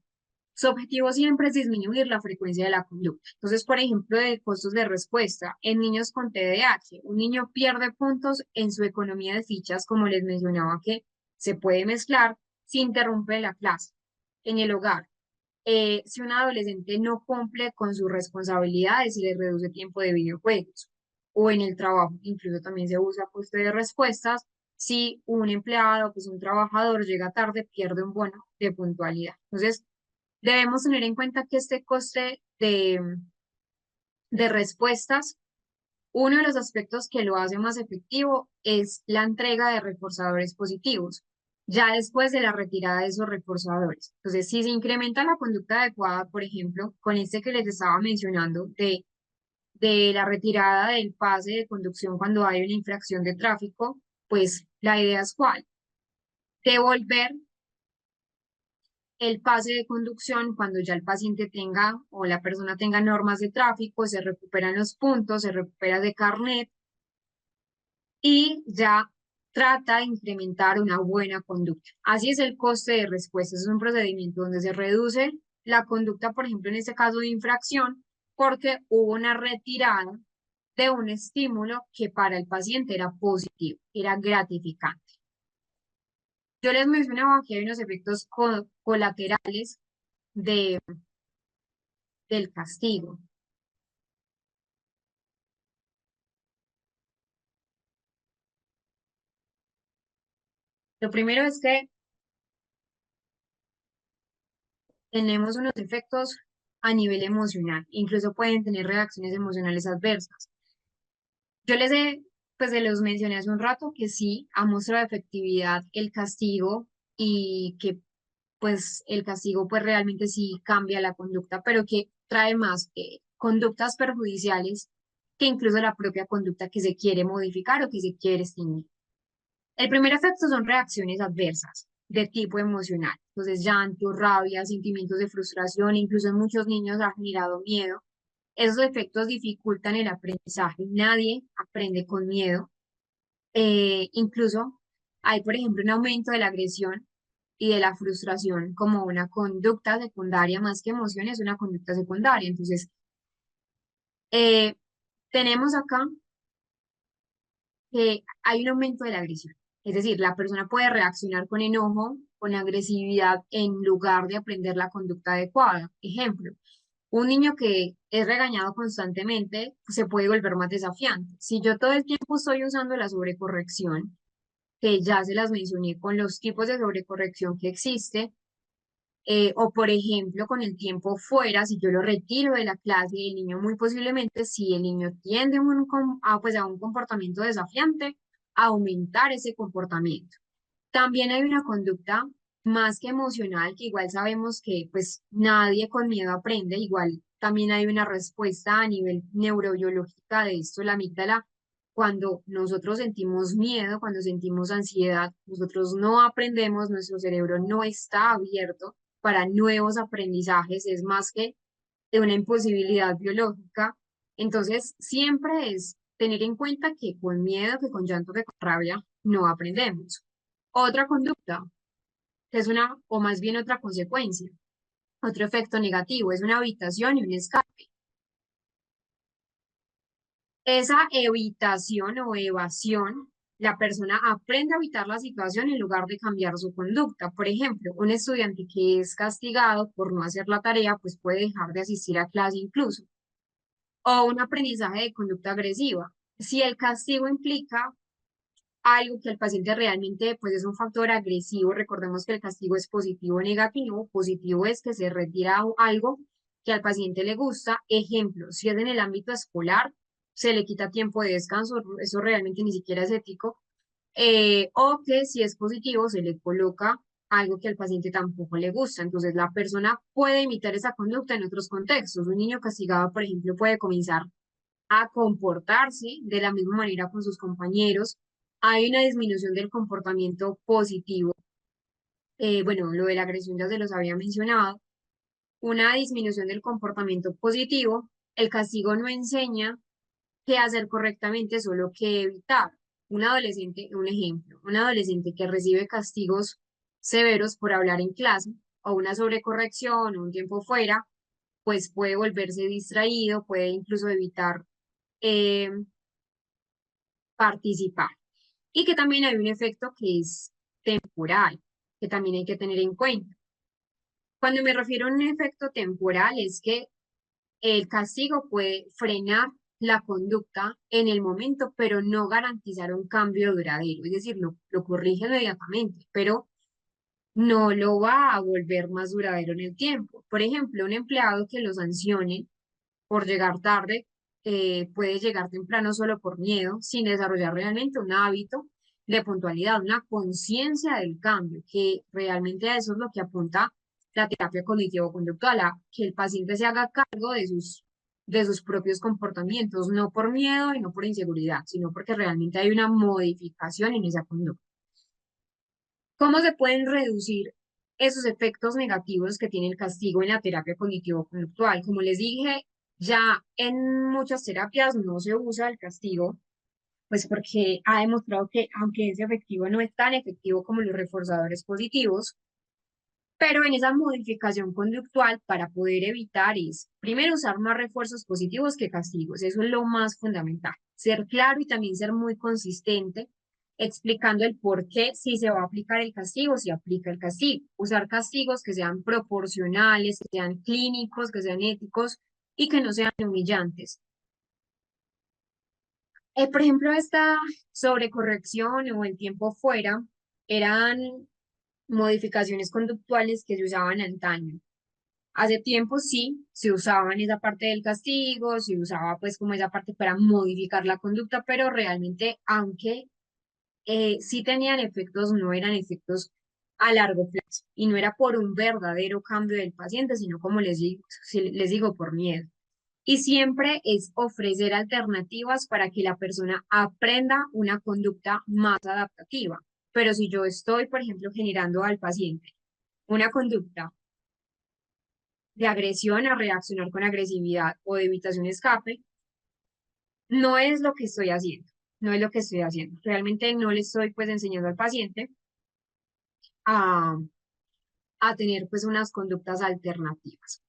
Su objetivo siempre es disminuir la frecuencia de la conducta. Entonces, por ejemplo, de costos de respuesta, en niños con TDAH, un niño pierde puntos en su economía de fichas, como les mencionaba, que se puede mezclar si interrumpe la clase. En el hogar, si un adolescente no cumple con sus responsabilidades y le reduce tiempo de videojuegos, o en el trabajo, incluso también se usa coste de respuestas, si un empleado, pues un trabajador llega tarde, pierde un bono de puntualidad. Entonces, debemos tener en cuenta que este coste de respuestas, uno de los aspectos que lo hace más efectivo es la entrega de reforzadores positivos, ya después de la retirada de esos reforzadores. Entonces, si se incrementa la conducta adecuada, por ejemplo, con este que les estaba mencionando de la retirada del pase de conducción cuando hay una infracción de tráfico, pues la idea es cuál, devolver el pase de conducción cuando ya el paciente tenga o la persona tenga normas de tráfico, se recuperan los puntos, se recupera de carnet y ya trata de incrementar una buena conducta. Así es el coste de respuesta. Es un procedimiento donde se reduce la conducta, por ejemplo, en este caso de infracción, porque hubo una retirada de un estímulo que para el paciente era positivo, era gratificante. Yo les mencionaba que hay unos efectos colaterales de, del castigo. Lo primero es que tenemos unos efectos a nivel emocional, incluso pueden tener reacciones emocionales adversas. Yo pues se los mencioné hace un rato que sí ha mostrado efectividad el castigo y que pues el castigo pues realmente sí cambia la conducta, pero que trae más conductas perjudiciales que incluso la propia conducta que se quiere modificar o que se quiere extinguir. El primer efecto son reacciones adversas de tipo emocional. Entonces, llanto, rabia, sentimientos de frustración, incluso en muchos niños ha generado miedo. Esos efectos dificultan el aprendizaje. Nadie aprende con miedo. Incluso hay, por ejemplo, un aumento de la agresión y de la frustración como una conducta secundaria, más que emoción, es una conducta secundaria. Entonces, eh, tenemos acá que hay un aumento de la agresión. Es decir, la persona puede reaccionar con enojo, con agresividad, en lugar de aprender la conducta adecuada. Ejemplo, un niño que es regañado constantemente se puede volver más desafiante. Si yo todo el tiempo estoy usando la sobrecorrección, que ya se las mencioné con los tipos de sobrecorrección que existe, o por ejemplo con el tiempo fuera, si yo lo retiro de la clase, el niño muy posiblemente, si el niño tiende pues a un comportamiento desafiante, a aumentar ese comportamiento. También hay una conducta más que emocional, que igual sabemos que pues nadie con miedo aprende, igual también hay una respuesta a nivel neurobiológica de esto, la amígdala. Cuando nosotros sentimos miedo, cuando sentimos ansiedad, nosotros no aprendemos, nuestro cerebro no está abierto para nuevos aprendizajes, es más que de una imposibilidad biológica. Entonces, siempre es tener en cuenta que con miedo, que con llanto, que con rabia, no aprendemos. Otra conducta, que es una, o más bien otra consecuencia, otro efecto negativo, es una evitación y un escape. Esa evitación o evasión, la persona aprende a evitar la situación en lugar de cambiar su conducta. Por ejemplo, un estudiante que es castigado por no hacer la tarea, pues puede dejar de asistir a clase incluso. O un aprendizaje de conducta agresiva. Si el castigo implica algo que el paciente realmente pues es un factor agresivo. Recordemos que el castigo es positivo o negativo. Positivo es que se retira algo que al paciente le gusta. Ejemplo, si es en el ámbito escolar, se le quita tiempo de descanso, eso realmente ni siquiera es ético. O que si es positivo, se le coloca algo que al paciente tampoco le gusta. Entonces, la persona puede imitar esa conducta en otros contextos. Un niño castigado, por ejemplo, puede comenzar a comportarse de la misma manera con sus compañeros. Hay una disminución del comportamiento positivo. Bueno, lo de la agresión ya se los había mencionado. Una disminución del comportamiento positivo. El castigo no enseña qué hacer correctamente, solo qué evitar. Un adolescente, un ejemplo, un adolescente que recibe castigos severos por hablar en clase o una sobrecorrección o un tiempo fuera, pues puede volverse distraído, puede incluso evitar eh, participar. Y que también hay un efecto que es temporal, que también hay que tener en cuenta. Cuando me refiero a un efecto temporal es que el castigo puede frenar la conducta en el momento, pero no garantizar un cambio duradero. Es decir, lo corrige inmediatamente, pero no lo va a volver más duradero en el tiempo. Por ejemplo, un empleado que lo sancione por llegar tarde, puede llegar temprano solo por miedo, sin desarrollar realmente un hábito de puntualidad, una conciencia del cambio, que realmente a eso es lo que apunta la terapia cognitivo-conductual, a que el paciente se haga cargo de sus propios comportamientos, no por miedo y no por inseguridad, sino porque realmente hay una modificación en esa conducta. ¿Cómo se pueden reducir esos efectos negativos que tiene el castigo en la terapia cognitivo-conductual? Como les dije, ya en muchas terapias no se usa el castigo, pues porque ha demostrado que aunque es efectivo, no es tan efectivo como los reforzadores positivos, pero en esa modificación conductual para poder evitar es, primero, usar más refuerzos positivos que castigos. Eso es lo más fundamental. Ser claro y también ser muy consistente, explicando el por qué si se va a aplicar el castigo, si aplica el castigo. Usar castigos que sean proporcionales, que sean clínicos, que sean éticos y que no sean humillantes. Por ejemplo, esta sobrecorrección o el tiempo fuera eran modificaciones conductuales que se usaban antaño. Hace tiempo sí, se usaban esa parte del castigo, se usaba pues como esa parte para modificar la conducta, pero realmente, aunque sí tenían efectos, no eran efectos a largo plazo. Y no era por un verdadero cambio del paciente, sino como les digo, por miedo. Y siempre es ofrecer alternativas para que la persona aprenda una conducta más adaptativa. Pero si yo estoy, por ejemplo, generando al paciente una conducta de agresión a reaccionar con agresividad o de evitación escape, no es lo que estoy haciendo, no es lo que estoy haciendo. Realmente no le estoy pues enseñando al paciente a, a tener pues unas conductas alternativas.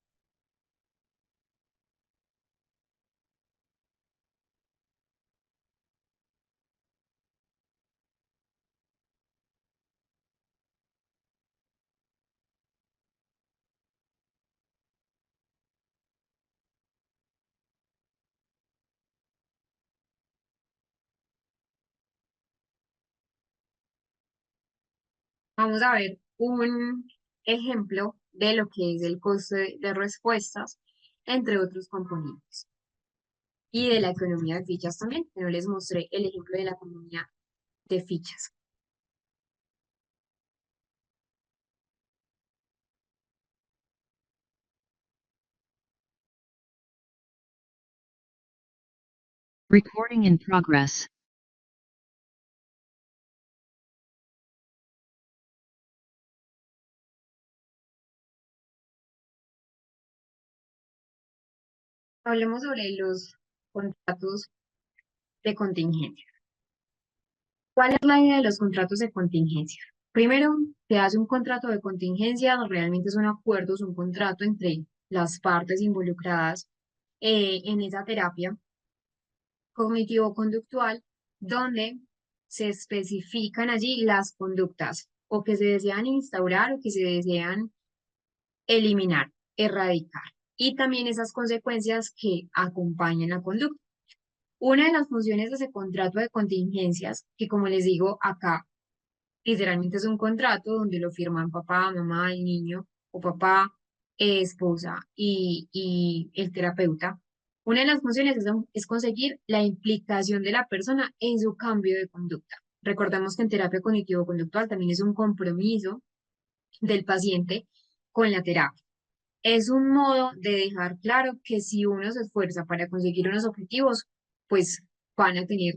Vamos a ver un ejemplo de lo que es el costo de respuestas, entre otros componentes. Y de la economía de fichas también, pero les mostré el ejemplo de la economía de fichas. Recording in progress. Hablemos sobre los contratos de contingencia. ¿Cuál es la idea de los contratos de contingencia? Primero, se hace un contrato de contingencia, realmente es un acuerdo, es un contrato entre las partes involucradas en esa terapia cognitivo-conductual, donde se especifican allí las conductas o que se desean instaurar o que se desean eliminar, erradicar, y también esas consecuencias que acompañan la conducta. Una de las funciones de ese contrato de contingencias, que como les digo acá, literalmente es un contrato donde lo firman papá, mamá, el niño, o papá, esposa y el terapeuta. Una de las funciones es conseguir la implicación de la persona en su cambio de conducta. Recordemos que en terapia cognitivo-conductual también es un compromiso del paciente con la terapia. Es un modo de dejar claro que si uno se esfuerza para conseguir unos objetivos, pues van a tener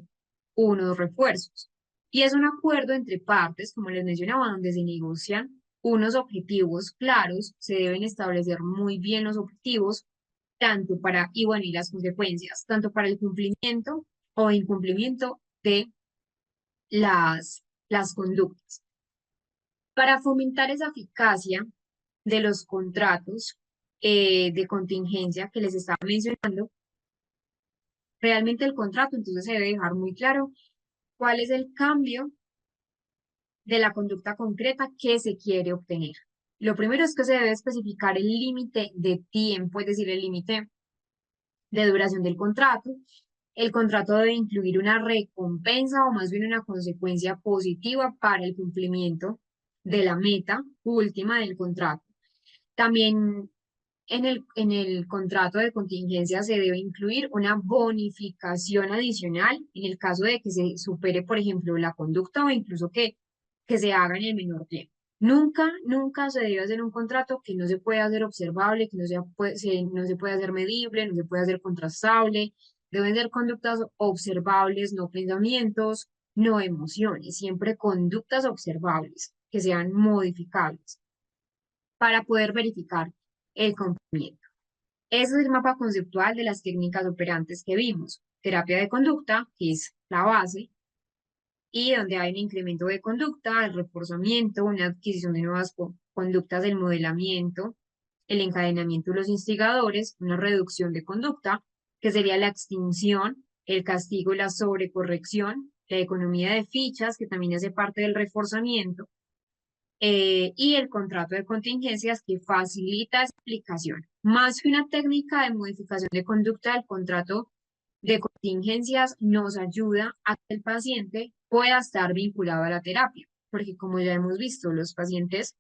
unos refuerzos. Y es un acuerdo entre partes, como les mencionaba, donde se negocian unos objetivos claros, se deben establecer muy bien los objetivos, tanto para, y bueno, y las consecuencias, tanto para el cumplimiento o incumplimiento de las conductas. Para fomentar esa eficacia de los contratos de contingencia que les estaba mencionando, realmente el contrato entonces se debe dejar muy claro cuál es el cambio de la conducta concreta que se quiere obtener. Lo primero es que se debe especificar el límite de tiempo, es decir, el límite de duración del contrato. El contrato debe incluir una recompensa o más bien una consecuencia positiva para el cumplimiento de la meta última del contrato. También en el contrato de contingencia se debe incluir una bonificación adicional en el caso de que se supere, por ejemplo, la conducta o incluso que se haga en el menor tiempo. Nunca, nunca se debe hacer un contrato que no se pueda hacer observable, que no se puede hacer medible, no se puede hacer contrastable. Deben ser conductas observables, no pensamientos, no emociones, siempre conductas observables que sean modificables para poder verificar el cumplimiento. Ese es el mapa conceptual de las técnicas operantes que vimos. Terapia de conducta, que es la base, y donde hay un incremento de conducta, el reforzamiento, una adquisición de nuevas conductas del modelamiento, el encadenamiento de los instigadores, una reducción de conducta, que sería la extinción, el castigo y la sobrecorrección, la economía de fichas, que también hace parte del reforzamiento, y el contrato de contingencias que facilita esa aplicación. Más que una técnica de modificación de conducta, el contrato de contingencias nos ayuda a que el paciente pueda estar vinculado a la terapia, porque como ya hemos visto, los pacientes,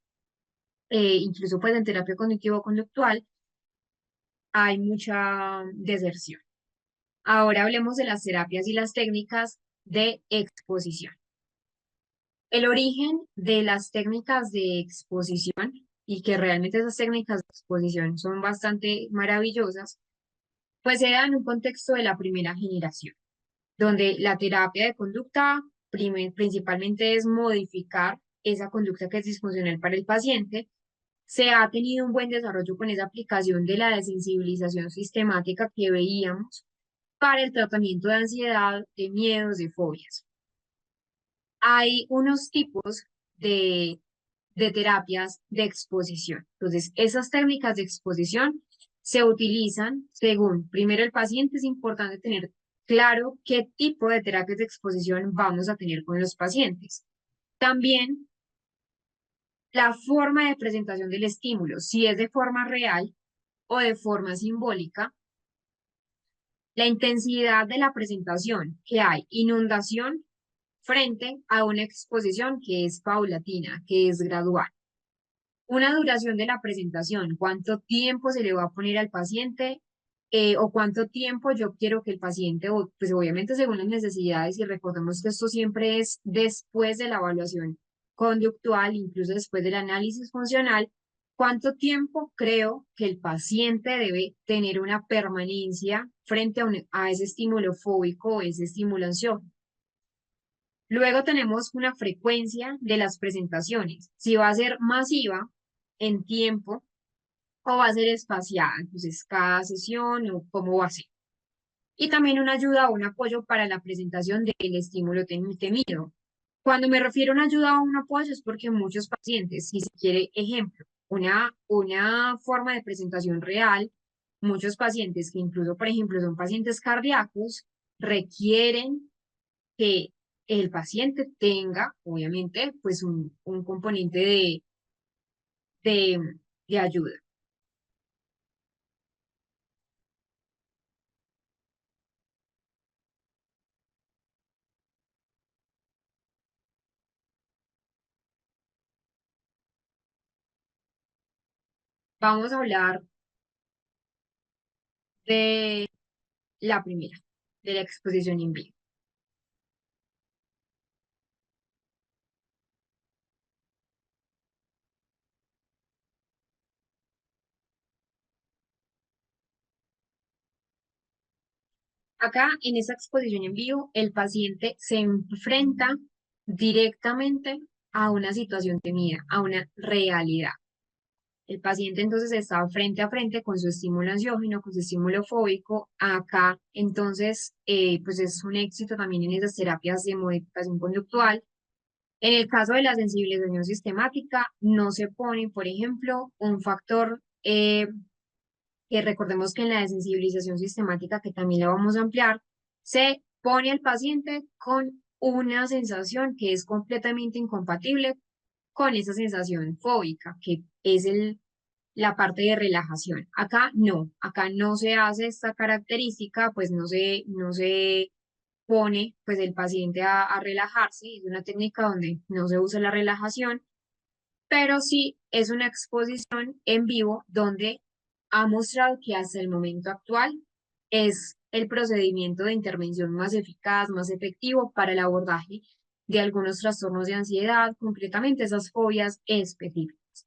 incluso pues en terapia cognitivo-conductual, hay mucha deserción. Ahora hablemos de las terapias y las técnicas de exposición. El origen de las técnicas de exposición y que realmente esas técnicas de exposición son bastante maravillosas, pues se da en un contexto de la primera generación, donde la terapia de conducta principalmente es modificar esa conducta que es disfuncional para el paciente. Se ha tenido un buen desarrollo con esa aplicación de la desensibilización sistemática que veíamos para el tratamiento de ansiedad, de miedos, de fobias. Hay unos tipos de, de terapias de exposición. Entonces, esas técnicas de exposición se utilizan según, primero el paciente, es importante tener claro qué tipo de terapias de exposición vamos a tener con los pacientes. También la forma de presentación del estímulo, si es de forma real o de forma simbólica, la intensidad de la presentación, que hay inundación frente a una exposición que es paulatina, que es gradual. Una duración de la presentación, cuánto tiempo se le va a poner al paciente o cuánto tiempo yo quiero que el paciente, o, pues obviamente según las necesidades, y recordemos que esto siempre es después de la evaluación conductual, incluso después del análisis funcional, cuánto tiempo creo que el paciente debe tener una permanencia frente a ese estímulo fóbico o ese estímulo ansioso. Luego tenemos una frecuencia de las presentaciones, si va a ser masiva en tiempo o va a ser espaciada, entonces cada sesión o cómo va a ser. Y también una ayuda o un apoyo para la presentación del estímulo temido. Cuando me refiero a una ayuda o un apoyo es porque muchos pacientes, si se quiere ejemplo, una forma de presentación real, muchos pacientes que incluso, por ejemplo, son pacientes cardíacos, requieren que el paciente tenga, obviamente, pues un componente de, de ayuda. Vamos a hablar de la primera, de la exposición in vivo. Acá, en esa exposición en vivo, el paciente se enfrenta directamente a una situación temida, a una realidad. El paciente entonces está frente a frente con su estímulo ansiógeno, con su estímulo fóbico. Acá, entonces, pues es un éxito también en esas terapias de modificación conductual. En el caso de la sensibilización sistemática, no se pone, por ejemplo, un factor que recordemos que en la desensibilización sistemática, que también la vamos a ampliar, se pone al paciente con una sensación que es completamente incompatible con esa sensación fóbica, que es la parte de relajación. Acá no se hace esta característica, pues no se pone pues el paciente a relajarse, es una técnica donde no se usa la relajación, pero sí es una exposición en vivo donde ha mostrado que hasta el momento actual es el procedimiento de intervención más eficaz, más efectivo para el abordaje de algunos trastornos de ansiedad, concretamente esas fobias específicas.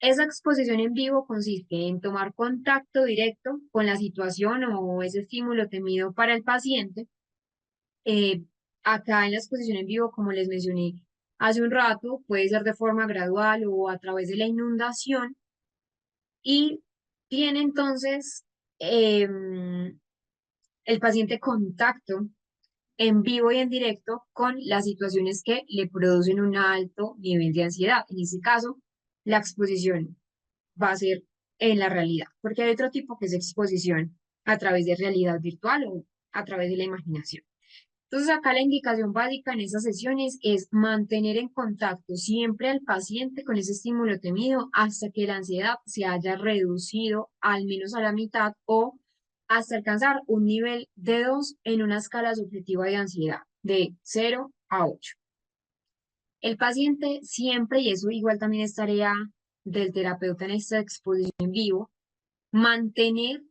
Esa exposición en vivo consiste en tomar contacto directo con la situación o ese estímulo temido para el paciente. Eh, Acá en la exposición en vivo, como les mencioné hace un rato, puede ser de forma gradual o a través de la inundación y tiene entonces el paciente contacto en vivo y en directo con las situaciones que le producen un alto nivel de ansiedad. En este caso, la exposición va a ser en la realidad, porque hay otro tipo que es exposición a través de realidad virtual o a través de la imaginación. Entonces, acá la indicación básica en esas sesiones es mantener en contacto siempre al paciente con ese estímulo temido hasta que la ansiedad se haya reducido al menos a la mitad o hasta alcanzar un nivel de 2 en una escala subjetiva de ansiedad, de 0 a 8. El paciente siempre, y eso igual también es tarea del terapeuta en esta exposición en vivo, mantener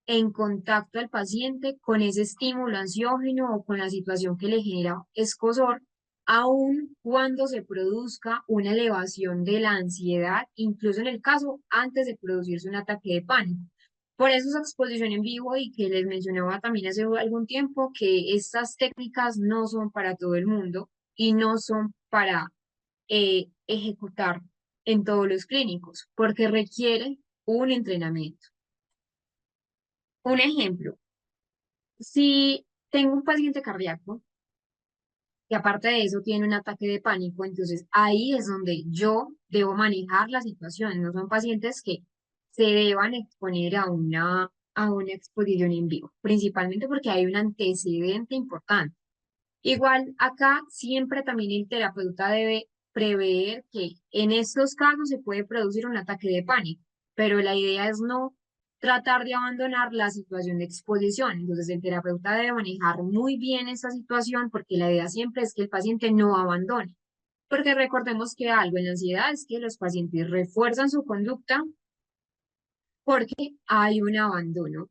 en contacto al paciente con ese estímulo ansiógeno o con la situación que le genera escozor aun cuando se produzca una elevación de la ansiedad, incluso en el caso antes de producirse un ataque de pánico. Por eso esa exposición en vivo y que les mencionaba también hace algún tiempo que estas técnicas no son para todo el mundo y no son para ejecutar en todos los clínicos, porque requiere un entrenamiento. Un ejemplo, si tengo un paciente cardíaco que aparte de eso tiene un ataque de pánico, entonces ahí es donde yo debo manejar la situación. No son pacientes que se deban exponer a una exposición en vivo, principalmente porque hay un antecedente importante. Igual acá siempre también el terapeuta debe prever que en estos casos se puede producir un ataque de pánico, pero la idea es no tratar de abandonar la situación de exposición. Entonces el terapeuta debe manejar muy bien esa situación porque la idea siempre es que el paciente no abandone. Porque recordemos que algo en la ansiedad es que los pacientes refuerzan su conducta porque hay un abandono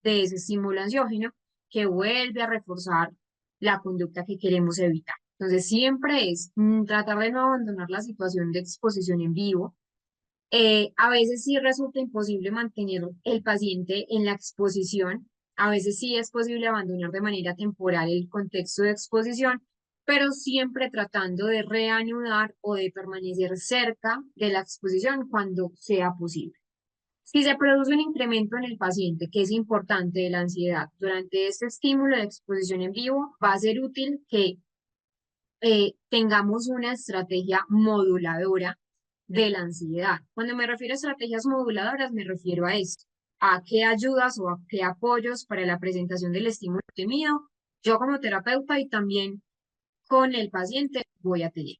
de ese estímulo ansiógeno que vuelve a reforzar la conducta que queremos evitar. Entonces, siempre es tratar de no abandonar la situación de exposición en vivo. A veces sí resulta imposible mantener el paciente en la exposición. A veces sí es posible abandonar de manera temporal el contexto de exposición, pero siempre tratando de reanudar o de permanecer cerca de la exposición cuando sea posible. Si se produce un incremento en el paciente, que es importante, de la ansiedad durante este estímulo de exposición en vivo, va a ser útil que tengamos una estrategia moduladora de la ansiedad. Cuando me refiero a estrategias moduladoras, me refiero a esto, a qué ayudas o a qué apoyos para la presentación del estímulo temido, yo como terapeuta y también con el paciente voy a tener.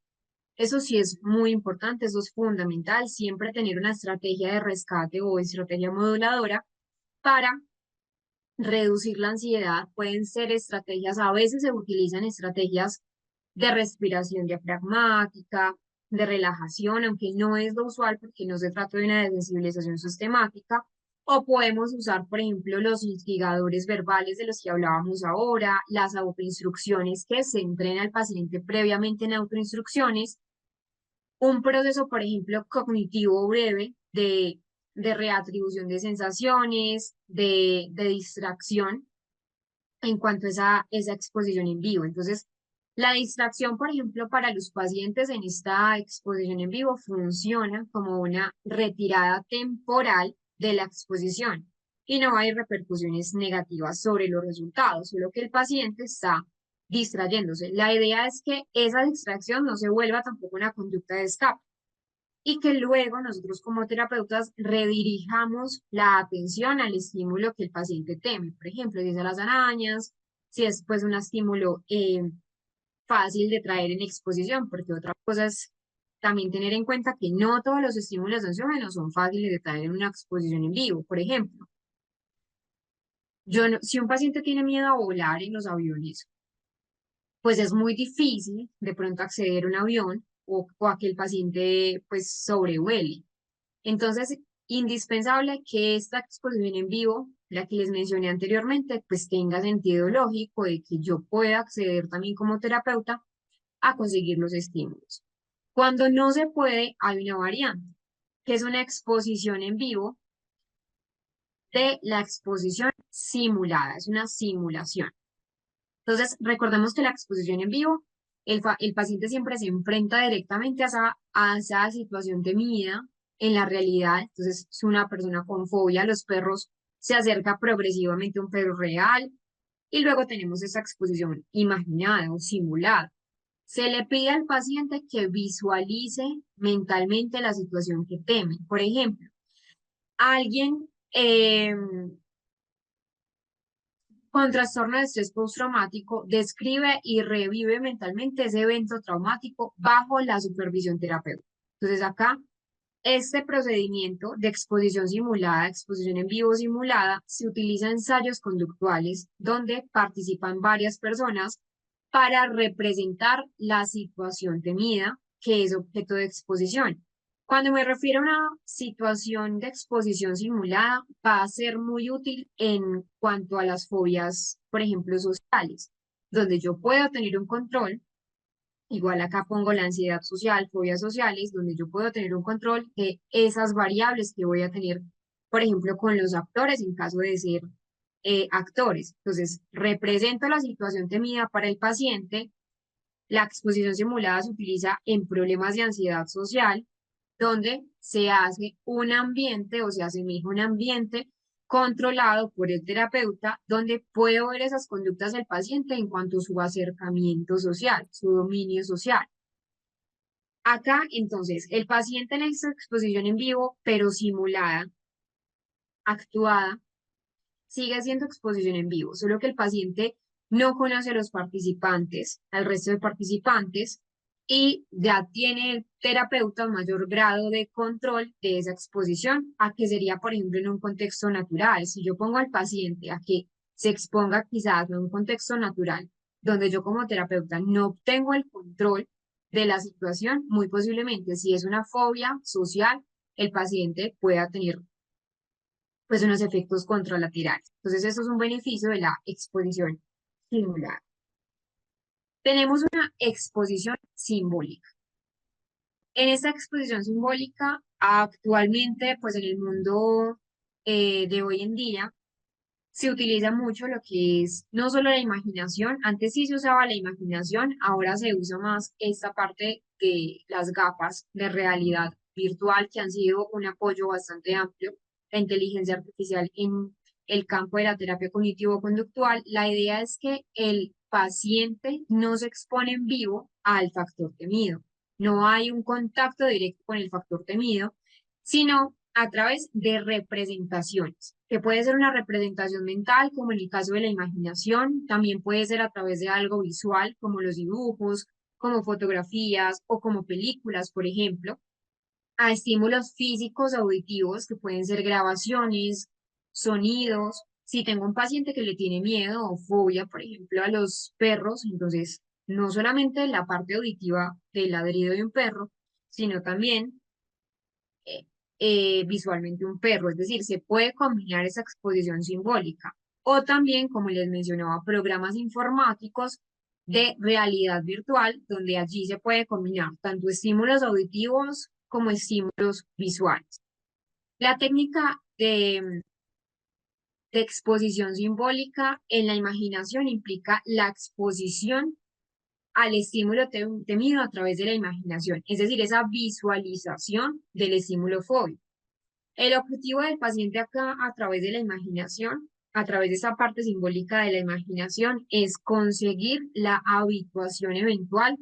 Eso sí es muy importante, eso es fundamental, siempre tener una estrategia de rescate o estrategia moduladora para reducir la ansiedad. Pueden ser estrategias, a veces se utilizan estrategias de respiración diafragmática, de relajación, aunque no es lo usual porque no se trata de una desensibilización sistemática. O podemos usar, por ejemplo, los instigadores verbales de los que hablábamos ahora, las autoinstrucciones que se entrena al paciente previamente en autoinstrucciones, un proceso, por ejemplo, cognitivo breve de reatribución de sensaciones, de distracción en cuanto a esa exposición en vivo. Entonces, la distracción, por ejemplo, para los pacientes en esta exposición en vivo funciona como una retirada temporal de la exposición y no hay repercusiones negativas sobre los resultados, solo que el paciente está distrayéndose. La idea es que esa distracción no se vuelva tampoco una conducta de escape y que luego nosotros como terapeutas redirijamos la atención al estímulo que el paciente teme. Por ejemplo, si es a las arañas, si es pues un estímulo fácil de traer en exposición, porque otra cosa es también tener en cuenta que no todos los estímulos ansiógenos son fáciles de traer en una exposición en vivo. Por ejemplo, si un paciente tiene miedo a volar en los aviones, pues es muy difícil de pronto acceder a un avión o a que el paciente pues sobrevuele. Entonces, indispensable que esta exposición en vivo, la que les mencioné anteriormente, pues tenga sentido lógico de que yo pueda acceder también como terapeuta a conseguir los estímulos. Cuando no se puede, hay una variante, que es una exposición en vivo de la exposición simulada, es una simulación. Entonces, recordemos que la exposición en vivo, el paciente siempre se enfrenta directamente a esa situación temida en la realidad. Entonces, es una persona con fobia a los perros, se acerca progresivamente a un perro real y luego tenemos esa exposición imaginada o simulada. Se le pide al paciente que visualice mentalmente la situación que teme. Por ejemplo, alguien con trastorno de estrés postraumático, describe y revive mentalmente ese evento traumático bajo la supervisión terapéutica. Entonces acá, este procedimiento de exposición simulada, exposición en vivo simulada, se utiliza en ensayos conductuales donde participan varias personas para representar la situación temida que es objeto de exposición. Cuando me refiero a una situación de exposición simulada, va a ser muy útil en cuanto a las fobias, por ejemplo, sociales, donde yo puedo tener un control. Igual acá pongo la ansiedad social, fobias sociales, donde yo puedo tener un control de esas variables que voy a tener, por ejemplo, con los actores en caso de ser actores. Entonces, represento la situación temida para el paciente. La exposición simulada se utiliza en problemas de ansiedad social, donde se hace un ambiente o se asemeja un ambiente controlado por el terapeuta, donde puedo ver esas conductas del paciente en cuanto a su acercamiento social, su dominio social. Acá, entonces, el paciente en esta exposición en vivo, pero simulada, actuada, sigue siendo exposición en vivo, solo que el paciente no conoce a los participantes, al resto de participantes, y ya tiene el terapeuta un mayor grado de control de esa exposición, a que sería, por ejemplo, en un contexto natural. Si yo pongo al paciente a que se exponga quizás en un contexto natural, donde yo como terapeuta no tengo el control de la situación, muy posiblemente, si es una fobia social, el paciente pueda tener pues unos efectos contralaterales. Entonces, eso es un beneficio de la exposición simulada. Tenemos una exposición simbólica. En esta exposición simbólica, actualmente, pues en el mundo de hoy en día, se utiliza mucho lo que es no solo la imaginación, antes sí se usaba la imaginación, ahora se usa más esta parte de las gafas de realidad virtual que han sido un apoyo bastante amplio, la inteligencia artificial en el campo de la terapia cognitivo-conductual. La idea es que el paciente no se expone en vivo al factor temido, no hay un contacto directo con el factor temido, sino a través de representaciones, que puede ser una representación mental, como en el caso de la imaginación, también puede ser a través de algo visual, como los dibujos, como fotografías o como películas, por ejemplo, a estímulos físicos, auditivos, que pueden ser grabaciones, sonidos. Si tengo un paciente que le tiene miedo o fobia, por ejemplo, a los perros, entonces no solamente la parte auditiva del ladrido de un perro, sino también eh, visualmente un perro, es decir, se puede combinar esa exposición simbólica. O también, como les mencionaba, programas informáticos de realidad virtual, donde allí se puede combinar tanto estímulos auditivos como estímulos visuales. La técnica de exposición simbólica en la imaginación implica la exposición al estímulo temido a través de la imaginación, es decir, esa visualización del estímulo fóbico. El objetivo del paciente acá, a través de la imaginación, a través de esa parte simbólica de la imaginación, es conseguir la habituación eventual,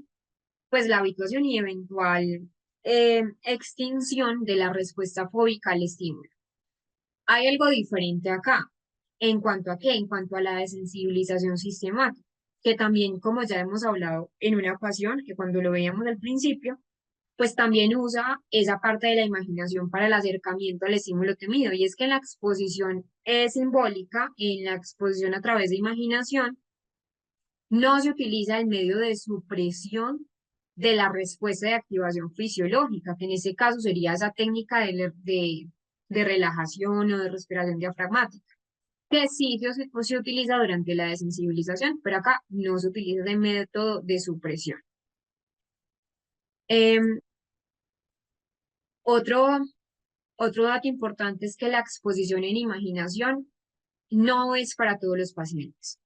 pues la habituación y eventual extinción de la respuesta fóbica al estímulo. Hay algo diferente acá. ¿En cuanto a qué? En cuanto a la desensibilización sistemática, que también, como ya hemos hablado en una ocasión, que cuando lo veíamos al principio, pues también usa esa parte de la imaginación para el acercamiento al estímulo temido. Y es que en la exposición simbólica, en la exposición a través de imaginación, no se utiliza el medio de supresión de la respuesta de activación fisiológica, que en ese caso sería esa técnica de relajación o de respiración diafragmática, que sí se utiliza durante la desensibilización, pero acá no se utiliza ese método de supresión. Em, otro Otro dato importante es que la exposición en imaginación no es para todos los pacientes.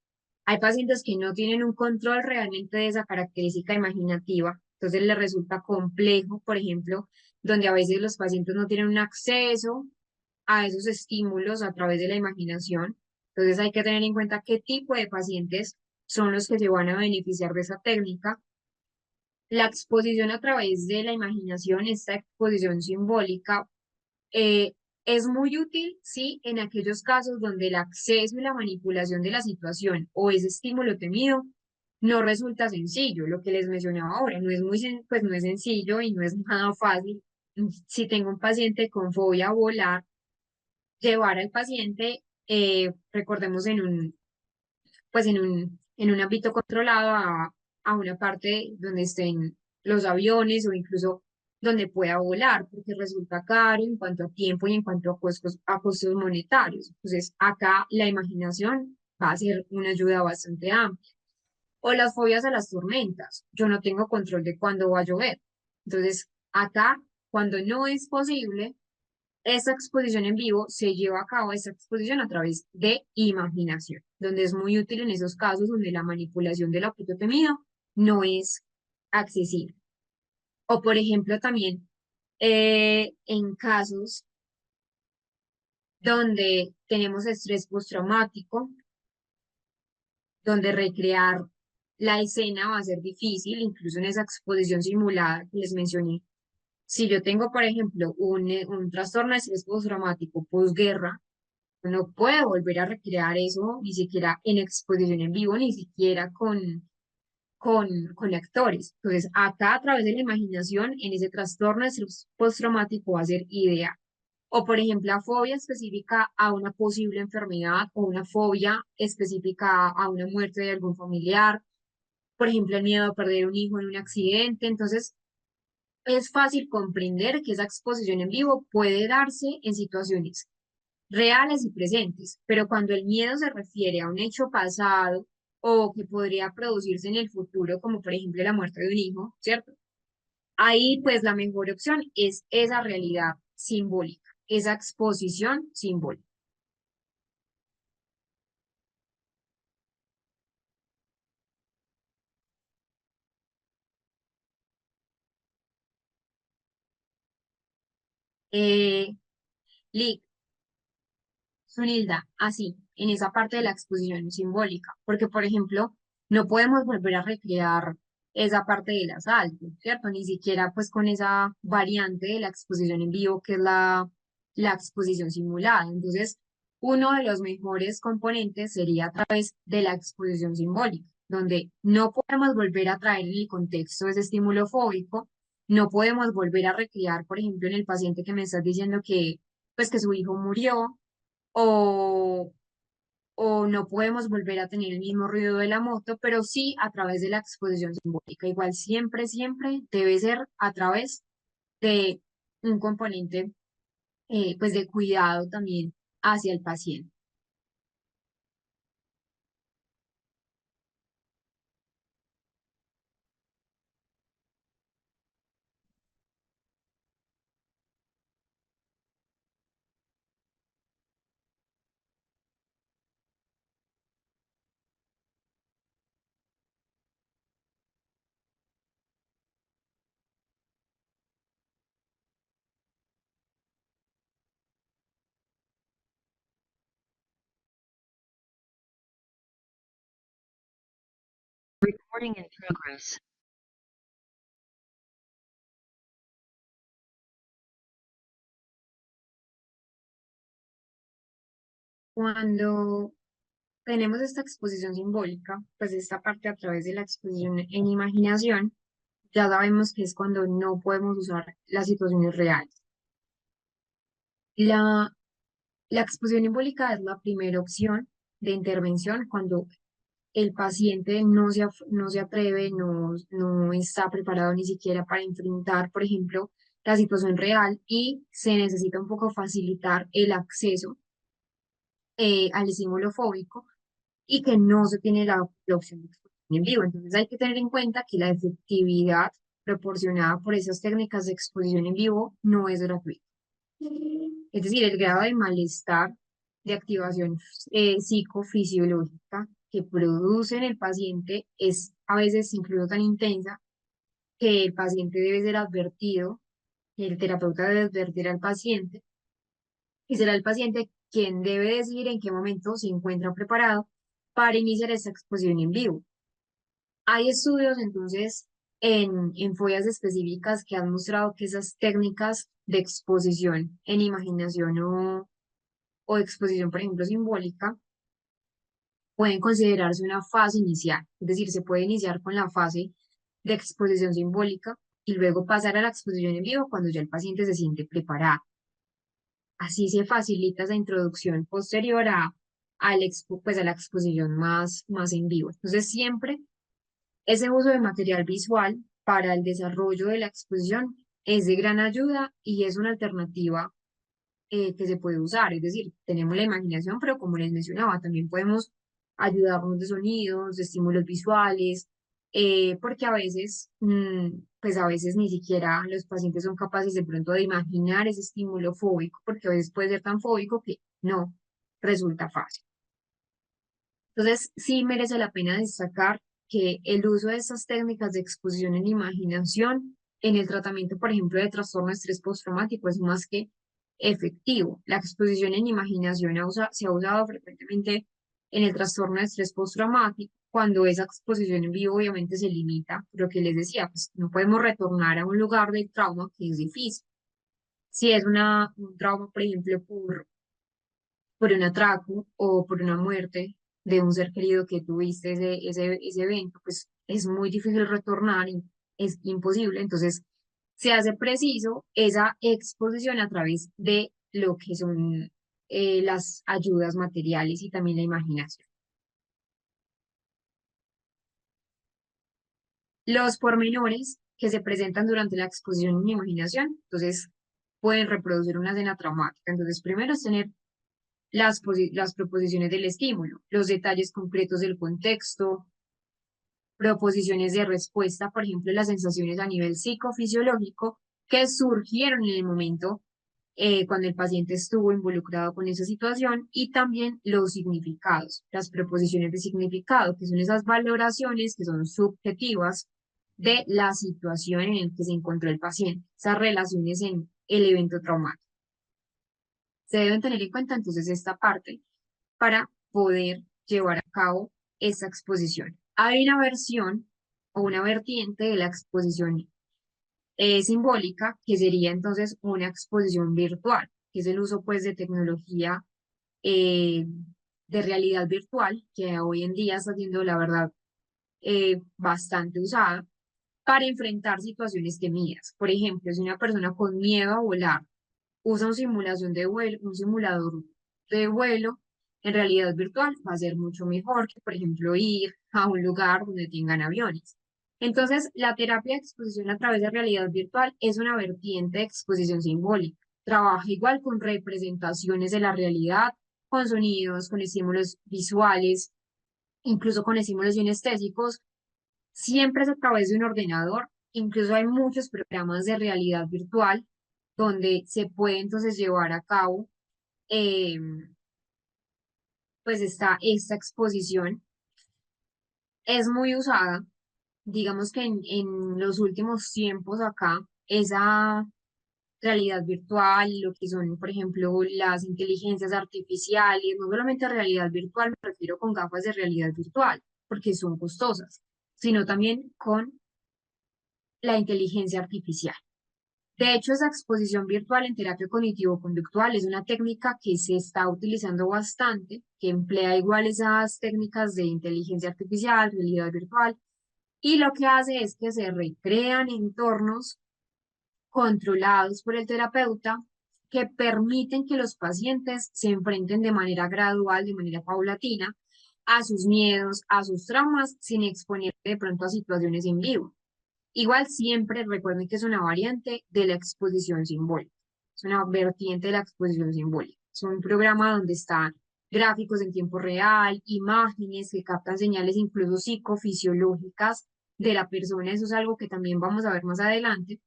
Hay pacientes que no tienen un control realmente de esa característica imaginativa, entonces les resulta complejo, por ejemplo, donde a veces los pacientes no tienen un acceso a esos estímulos a través de la imaginación. Entonces hay que tener en cuenta qué tipo de pacientes son los que se van a beneficiar de esa técnica. La exposición a través de la imaginación, esta exposición simbólica, eh, es muy útil, sí, en aquellos casos donde el acceso y la manipulación de la situación o ese estímulo temido no resulta sencillo. Lo que les mencionaba ahora, no es pues no es sencillo y no es nada fácil. Si tengo un paciente con fobia a volar, llevar al paciente, recordemos pues en un ámbito controlado a una parte donde estén los aviones o incluso donde pueda volar, porque resulta caro en cuanto a tiempo y en cuanto a costos monetarios. Entonces, acá la imaginación va a ser una ayuda bastante amplia. O las fobias a las tormentas. Yo no tengo control de cuándo va a llover. Entonces, acá, cuando no es posible, esa exposición en vivo se lleva a cabo, esa exposición a través de imaginación, donde es muy útil en esos casos donde la manipulación del objeto temido no es accesible. O, por ejemplo, también en casos donde tenemos estrés postraumático, donde recrear la escena va a ser difícil, incluso en esa exposición simulada que les mencioné. Si yo tengo, por ejemplo, un trastorno de estrés postraumático posguerra, no puedo volver a recrear eso, ni siquiera en exposición en vivo, ni siquiera con actores. Entonces, acá a través de la imaginación, en ese trastorno de estrés postraumático va a ser ideal. O, por ejemplo, la fobia específica a una posible enfermedad o una fobia específica a una muerte de algún familiar. Por ejemplo, el miedo a perder un hijo en un accidente. Entonces, es fácil comprender que esa exposición en vivo puede darse en situaciones reales y presentes, pero cuando el miedo se refiere a un hecho pasado o que podría producirse en el futuro, como por ejemplo la muerte de un hijo, ¿cierto? Ahí pues la mejor opción es esa realidad simbólica, esa exposición simbólica. Eh, Lick, Zunilda, así, en esa parte de la exposición simbólica, porque por ejemplo, no podemos volver a recrear esa parte del asalto, ¿cierto? Ni siquiera pues con esa variante de la exposición en vivo que es la exposición simulada. Entonces, uno de los mejores componentes sería a través de la exposición simbólica, donde no podemos volver a traer en el contexto ese estímulo fóbico, no podemos volver a recrear, por ejemplo, en el paciente que me estás diciendo que pues que su hijo murió o, o no podemos volver a tener el mismo ruido de la moto, pero sí a través de la exposición simbólica. Igual siempre, siempre debe ser a través de un componente pues de cuidado también hacia el paciente. Recording in progress. Cuando tenemos esta exposición simbólica, pues esta parte a través de la exposición en imaginación, ya sabemos que es cuando no podemos usar las situaciones reales. La, la exposición simbólica es la primera opción de intervención cuando el paciente no se atreve, no está preparado ni siquiera para enfrentar, por ejemplo, la situación real y se necesita un poco facilitar el acceso al estímulo fóbico y que no se tiene la opción de exposición en vivo. Entonces hay que tener en cuenta que la efectividad proporcionada por esas técnicas de exposición en vivo no es gratuita. Es decir, el grado de malestar, de activación psicofisiológica que produce en el paciente es a veces incluso tan intensa que el paciente debe ser advertido, el terapeuta debe advertir al paciente y será el paciente quien debe decidir en qué momento se encuentra preparado para iniciar esa exposición en vivo. Hay estudios entonces en follas específicas que han mostrado que esas técnicas de exposición en imaginación o exposición, por ejemplo, simbólica, pueden considerarse una fase inicial. Es decir, se puede iniciar con la fase de exposición simbólica y luego pasar a la exposición en vivo cuando ya el paciente se siente preparado. Así se facilita esa introducción posterior pues a la exposición más en vivo. Entonces, siempre ese uso de material visual para el desarrollo de la exposición es de gran ayuda y es una alternativa que se puede usar. Es decir, tenemos la imaginación, pero como les mencionaba, también podemos ayudarnos de sonidos, de estímulos visuales, porque a veces, pues a veces ni siquiera los pacientes son capaces de pronto de imaginar ese estímulo fóbico, porque a veces puede ser tan fóbico que no resulta fácil. Entonces, sí merece la pena destacar que el uso de estas técnicas de exposición en imaginación en el tratamiento, por ejemplo, de trastorno de estrés postraumático es más que efectivo. La exposición en imaginación se ha usado frecuentemente en el trastorno de estrés postraumático cuando esa exposición en vivo obviamente se limita, lo que les decía, pues no podemos retornar a un lugar de trauma que es difícil. Si es un trauma, por ejemplo, por un atraco o por una muerte de un ser querido que tuviste ese evento, pues es muy difícil retornar y es imposible. Entonces, se hace preciso esa exposición a través de lo que son las ayudas materiales y también la imaginación. Los pormenores que se presentan durante la exposición en imaginación, entonces pueden reproducir una escena traumática. Entonces, primero es tener las proposiciones del estímulo, los detalles concretos del contexto, proposiciones de respuesta, por ejemplo, las sensaciones a nivel psicofisiológico que surgieron en el momento cuando el paciente estuvo involucrado con esa situación y también los significados, las proposiciones de significado, que son esas valoraciones que son subjetivas de la situación en la que se encontró el paciente, esas relaciones en el evento traumático. Se deben tener en cuenta entonces esta parte para poder llevar a cabo esa exposición. Hay una versión o una vertiente de la exposición simbólica que sería entonces una exposición virtual, que es el uso pues de tecnología eh, de realidad virtual, que hoy en día está siendo la verdad bastante usada para enfrentar situaciones temidas. Por ejemplo, si una persona con miedo a volar usa un simulación de vuelo, un simulador de vuelo en realidad virtual, va a ser mucho mejor que, por ejemplo, ir a un lugar donde tengan aviones. Entonces, la terapia de exposición a través de realidad virtual es una vertiente de exposición simbólica. Trabaja igual con representaciones de la realidad, con sonidos, con estímulos visuales, incluso con estímulos sinestésicos. Siempre es a través de un ordenador. Incluso hay muchos programas de realidad virtual donde se puede entonces llevar a cabo eh, pues esta exposición. Es muy usada, digamos que en los últimos tiempos acá, esa realidad virtual, lo que son, por ejemplo, las inteligencias artificiales, no solamente realidad virtual, me refiero con gafas de realidad virtual, porque son costosas, sino también con la inteligencia artificial. De hecho, esa exposición virtual en terapia cognitivo-conductual es una técnica que se está utilizando bastante, que emplea igual esas técnicas de inteligencia artificial, realidad virtual, y lo que hace es que se recrean entornos controlados por el terapeuta que permiten que los pacientes se enfrenten de manera gradual, de manera paulatina, a sus miedos, a sus traumas, sin exponer de pronto a situaciones en vivo. Igual siempre recuerden que es una variante de la exposición simbólica, es una vertiente de la exposición simbólica. Es un programa donde están gráficos en tiempo real, imágenes que captan señales incluso psicofisiológicas de la persona. Eso es algo que también vamos a ver más adelante,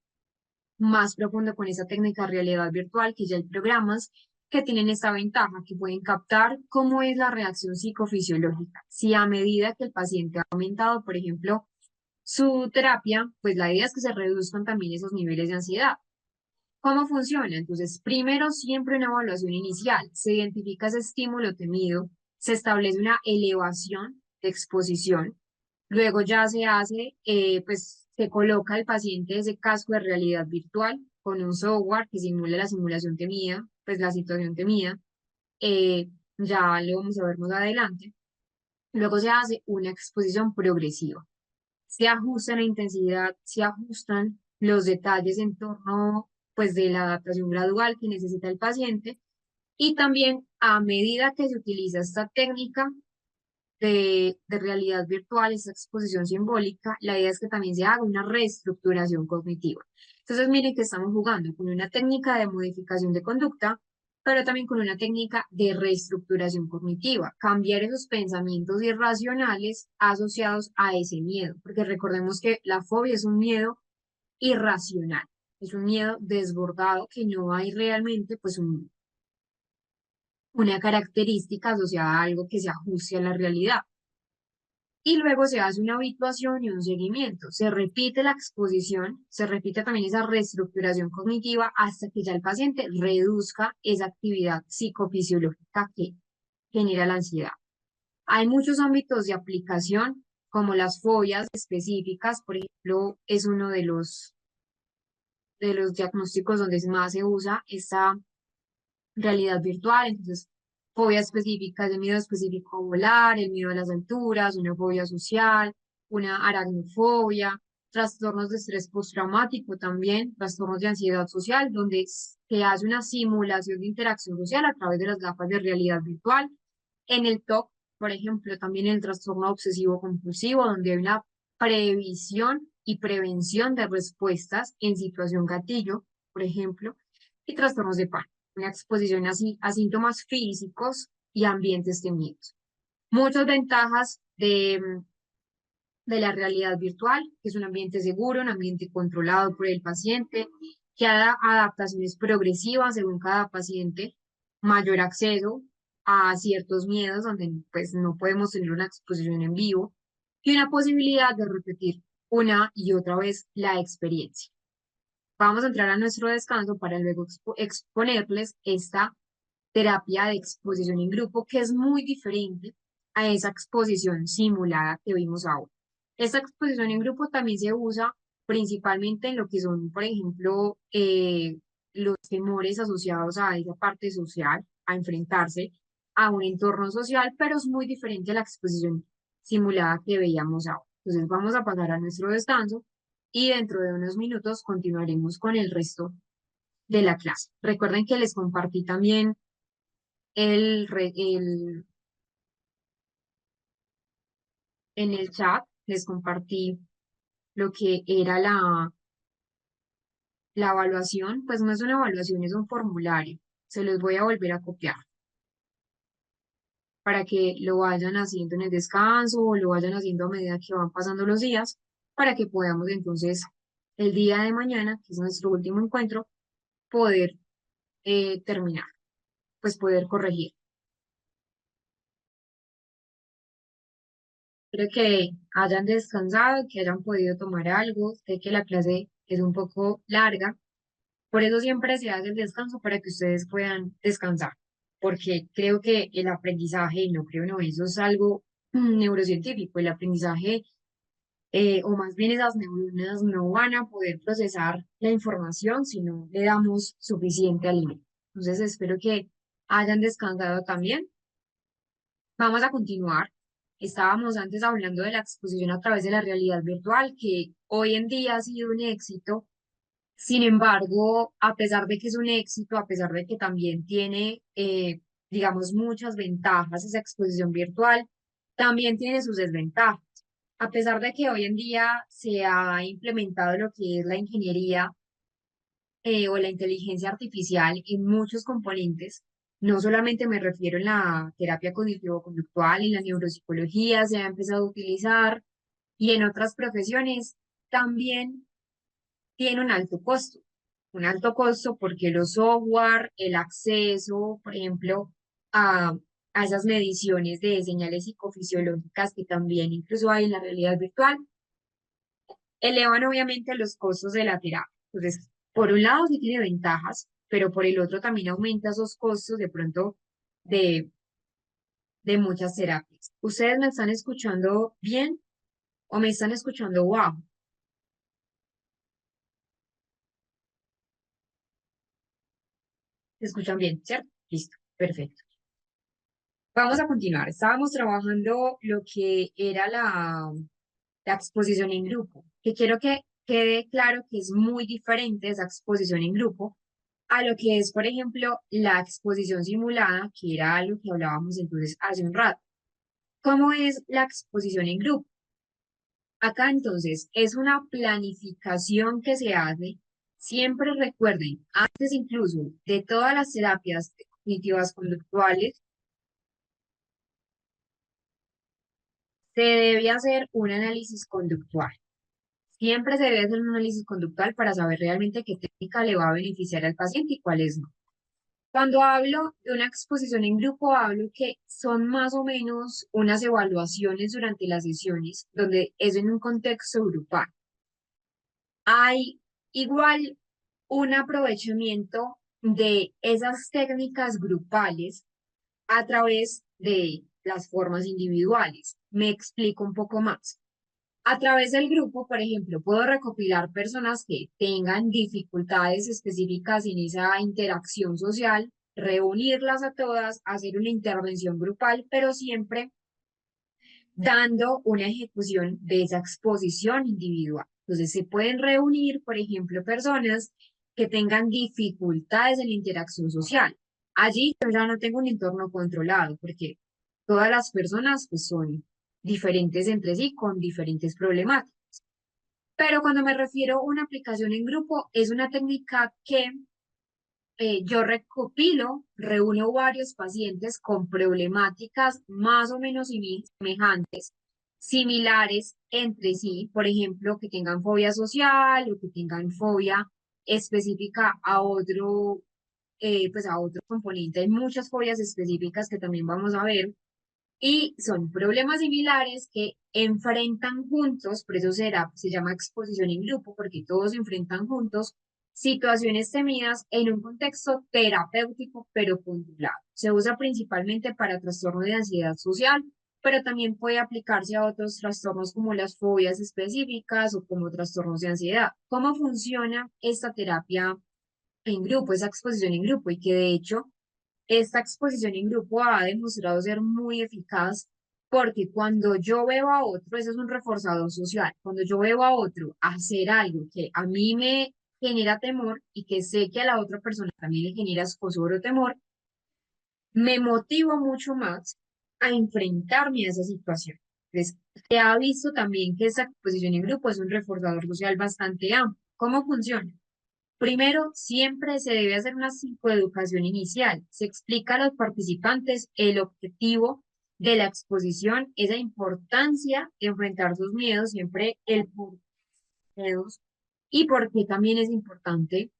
más profundo con esa técnica de realidad virtual, que ya hay programas que tienen esta ventaja, que pueden captar cómo es la reacción psicofisiológica. Si a medida que el paciente ha aumentado, por ejemplo, su terapia, pues la idea es que se reduzcan también esos niveles de ansiedad. ¿Cómo funciona? Entonces, primero siempre una evaluación inicial, se identifica ese estímulo temido, se establece una elevación de exposición, luego ya se hace, pues se coloca al paciente ese casco de realidad virtual con un software que simula la simulación temida, pues la situación temida, eh, ya lo vamos a ver más adelante. Luego se hace una exposición progresiva, se ajusta la intensidad, se ajustan los detalles en torno pues de la adaptación gradual que necesita el paciente y también a medida que se utiliza esta técnica de realidad virtual, esta exposición simbólica, la idea es que también se haga una reestructuración cognitiva. Entonces miren que estamos jugando con una técnica de modificación de conducta pero también con una técnica de reestructuración cognitiva, cambiar esos pensamientos irracionales asociados a ese miedo, porque recordemos que la fobia es un miedo irracional, es un miedo desbordado que no hay realmente pues una característica asociada a algo que se ajuste a la realidad. Y luego se hace una habituación y un seguimiento. Se repite la exposición, se repite también esa reestructuración cognitiva hasta que ya el paciente reduzca esa actividad psicofisiológica que genera la ansiedad. Hay muchos ámbitos de aplicación, como las fobias específicas, por ejemplo, es uno de los diagnósticos donde más se usa esta realidad virtual. Entonces, fobias específicas, el miedo específico a volar, el miedo a las alturas, una fobia social, una aracnofobia, trastornos de estrés postraumático también, trastornos de ansiedad social, donde se hace una simulación de interacción social a través de las gafas de realidad virtual. En el TOC, por ejemplo, también el trastorno obsesivo compulsivo, donde hay una previsión y prevención de respuestas en situación gatillo, por ejemplo, y trastornos de pánico, una exposición así a síntomas físicos y ambientes temidos. Muchas ventajas de la realidad virtual, que es un ambiente seguro, un ambiente controlado por el paciente, que da adaptaciones progresivas según cada paciente, mayor acceso a ciertos miedos donde pues no podemos tener una exposición en vivo y una posibilidad de repetir una y otra vez la experiencia. Vamos a entrar a nuestro descanso para luego exponerles esta terapia de exposición en grupo, que es muy diferente a esa exposición simulada que vimos ahora. Esta exposición en grupo también se usa principalmente en lo que son, por ejemplo, los temores asociados a esa parte social, a enfrentarse a un entorno social, pero es muy diferente a la exposición simulada que veíamos ahora. Entonces vamos a pasar a nuestro descanso y dentro de unos minutos continuaremos con el resto de la clase. Recuerden que les compartí también el, re- el, en el chat, les compartí lo que era la evaluación, pues no es una evaluación, es un formulario. Se los voy a volver a copiar para que lo vayan haciendo en el descanso o lo vayan haciendo a medida que van pasando los días, para que podamos entonces el día de mañana, que es nuestro último encuentro, poder terminar, pues poder corregir. Espero que hayan descansado, que hayan podido tomar algo. Sé que la clase es un poco larga, por eso siempre se hace el descanso para que ustedes puedan descansar, porque creo que el aprendizaje, no creo, no, eso es algo neurocientífico, el aprendizaje, o más bien esas neuronas no van a poder procesar la información si no le damos suficiente alimento. Entonces espero que hayan descansado también. Vamos a continuar. Estábamos antes hablando de la exposición a través de la realidad virtual, que hoy en día ha sido un éxito. Sin embargo, a pesar de que es un éxito, a pesar de que también tiene, digamos, muchas ventajas esa exposición virtual, también tiene sus desventajas. A pesar de que hoy en día se ha implementado lo que es la ingeniería o la inteligencia artificial en muchos componentes, no solamente me refiero en la terapia cognitivo-conductual, en la neuropsicología se ha empezado a utilizar y en otras profesiones también tiene un alto costo porque los software, el acceso, por ejemplo, a, a esas mediciones de señales psicofisiológicas que también incluso hay en la realidad virtual, elevan obviamente los costos de la terapia. Entonces, por un lado sí tiene ventajas, pero por el otro también aumenta esos costos de pronto de, de muchas terapias. ¿Ustedes me están escuchando bien o me están escuchando bajo? ¿Se escuchan bien? ¿Cierto? Listo, perfecto. Vamos a continuar. Estábamos trabajando lo que era la exposición en grupo, que quiero que quede claro que es muy diferente esa exposición en grupo a lo que es, por ejemplo, la exposición simulada, que era algo que hablábamos entonces hace un rato. ¿Cómo es la exposición en grupo? Acá entonces es una planificación que se hace. Siempre recuerden, antes incluso de todas las terapias cognitivas conductuales, se debe hacer un análisis conductual. Siempre se debe hacer un análisis conductual para saber realmente qué técnica le va a beneficiar al paciente y cuáles no. Cuando hablo de una exposición en grupo, hablo que son más o menos unas evaluaciones durante las sesiones, donde es en un contexto grupal. Hay igual un aprovechamiento de esas técnicas grupales a través de las formas individuales. Me explico un poco más. A través del grupo, por ejemplo, puedo recopilar personas que tengan dificultades específicas en esa interacción social, reunirlas a todas, hacer una intervención grupal, pero siempre dando una ejecución de esa exposición individual. Entonces, se pueden reunir, por ejemplo, personas que tengan dificultades en la interacción social. Allí yo ya no tengo un entorno controlado, porque todas las personas pues, son diferentes entre sí, con diferentes problemáticas. Pero cuando me refiero a una aplicación en grupo, es una técnica que yo recopilo, reúno varios pacientes con problemáticas más o menos semejantes, similares entre sí, por ejemplo, que tengan fobia social o que tengan fobia específica a otro, pues a otro componente. Hay muchas fobias específicas que también vamos a ver y son problemas similares que enfrentan juntos, por eso se llama exposición en grupo, porque todos se enfrentan juntos situaciones temidas en un contexto terapéutico pero controlado. Se usa principalmente para trastornos de ansiedad social, pero también puede aplicarse a otros trastornos como las fobias específicas o como trastornos de ansiedad. ¿Cómo funciona esta terapia en grupo, esa exposición en grupo? Y que de hecho esta exposición en grupo ha demostrado ser muy eficaz porque cuando yo veo a otro, eso es un reforzador social, cuando yo veo a otro hacer algo que a mí me genera temor y que sé que a la otra persona también le genera escozor o temor, me motivo mucho más a enfrentarme a esa situación. Entonces, se ha visto también que esa exposición en grupo es un reforzador social bastante amplio. ¿Cómo funciona? Primero, siempre se debe hacer una psicoeducación inicial. Se explica a los participantes el objetivo de la exposición, esa importancia de enfrentar sus miedos, siempre el por qué miedos y por qué también es importante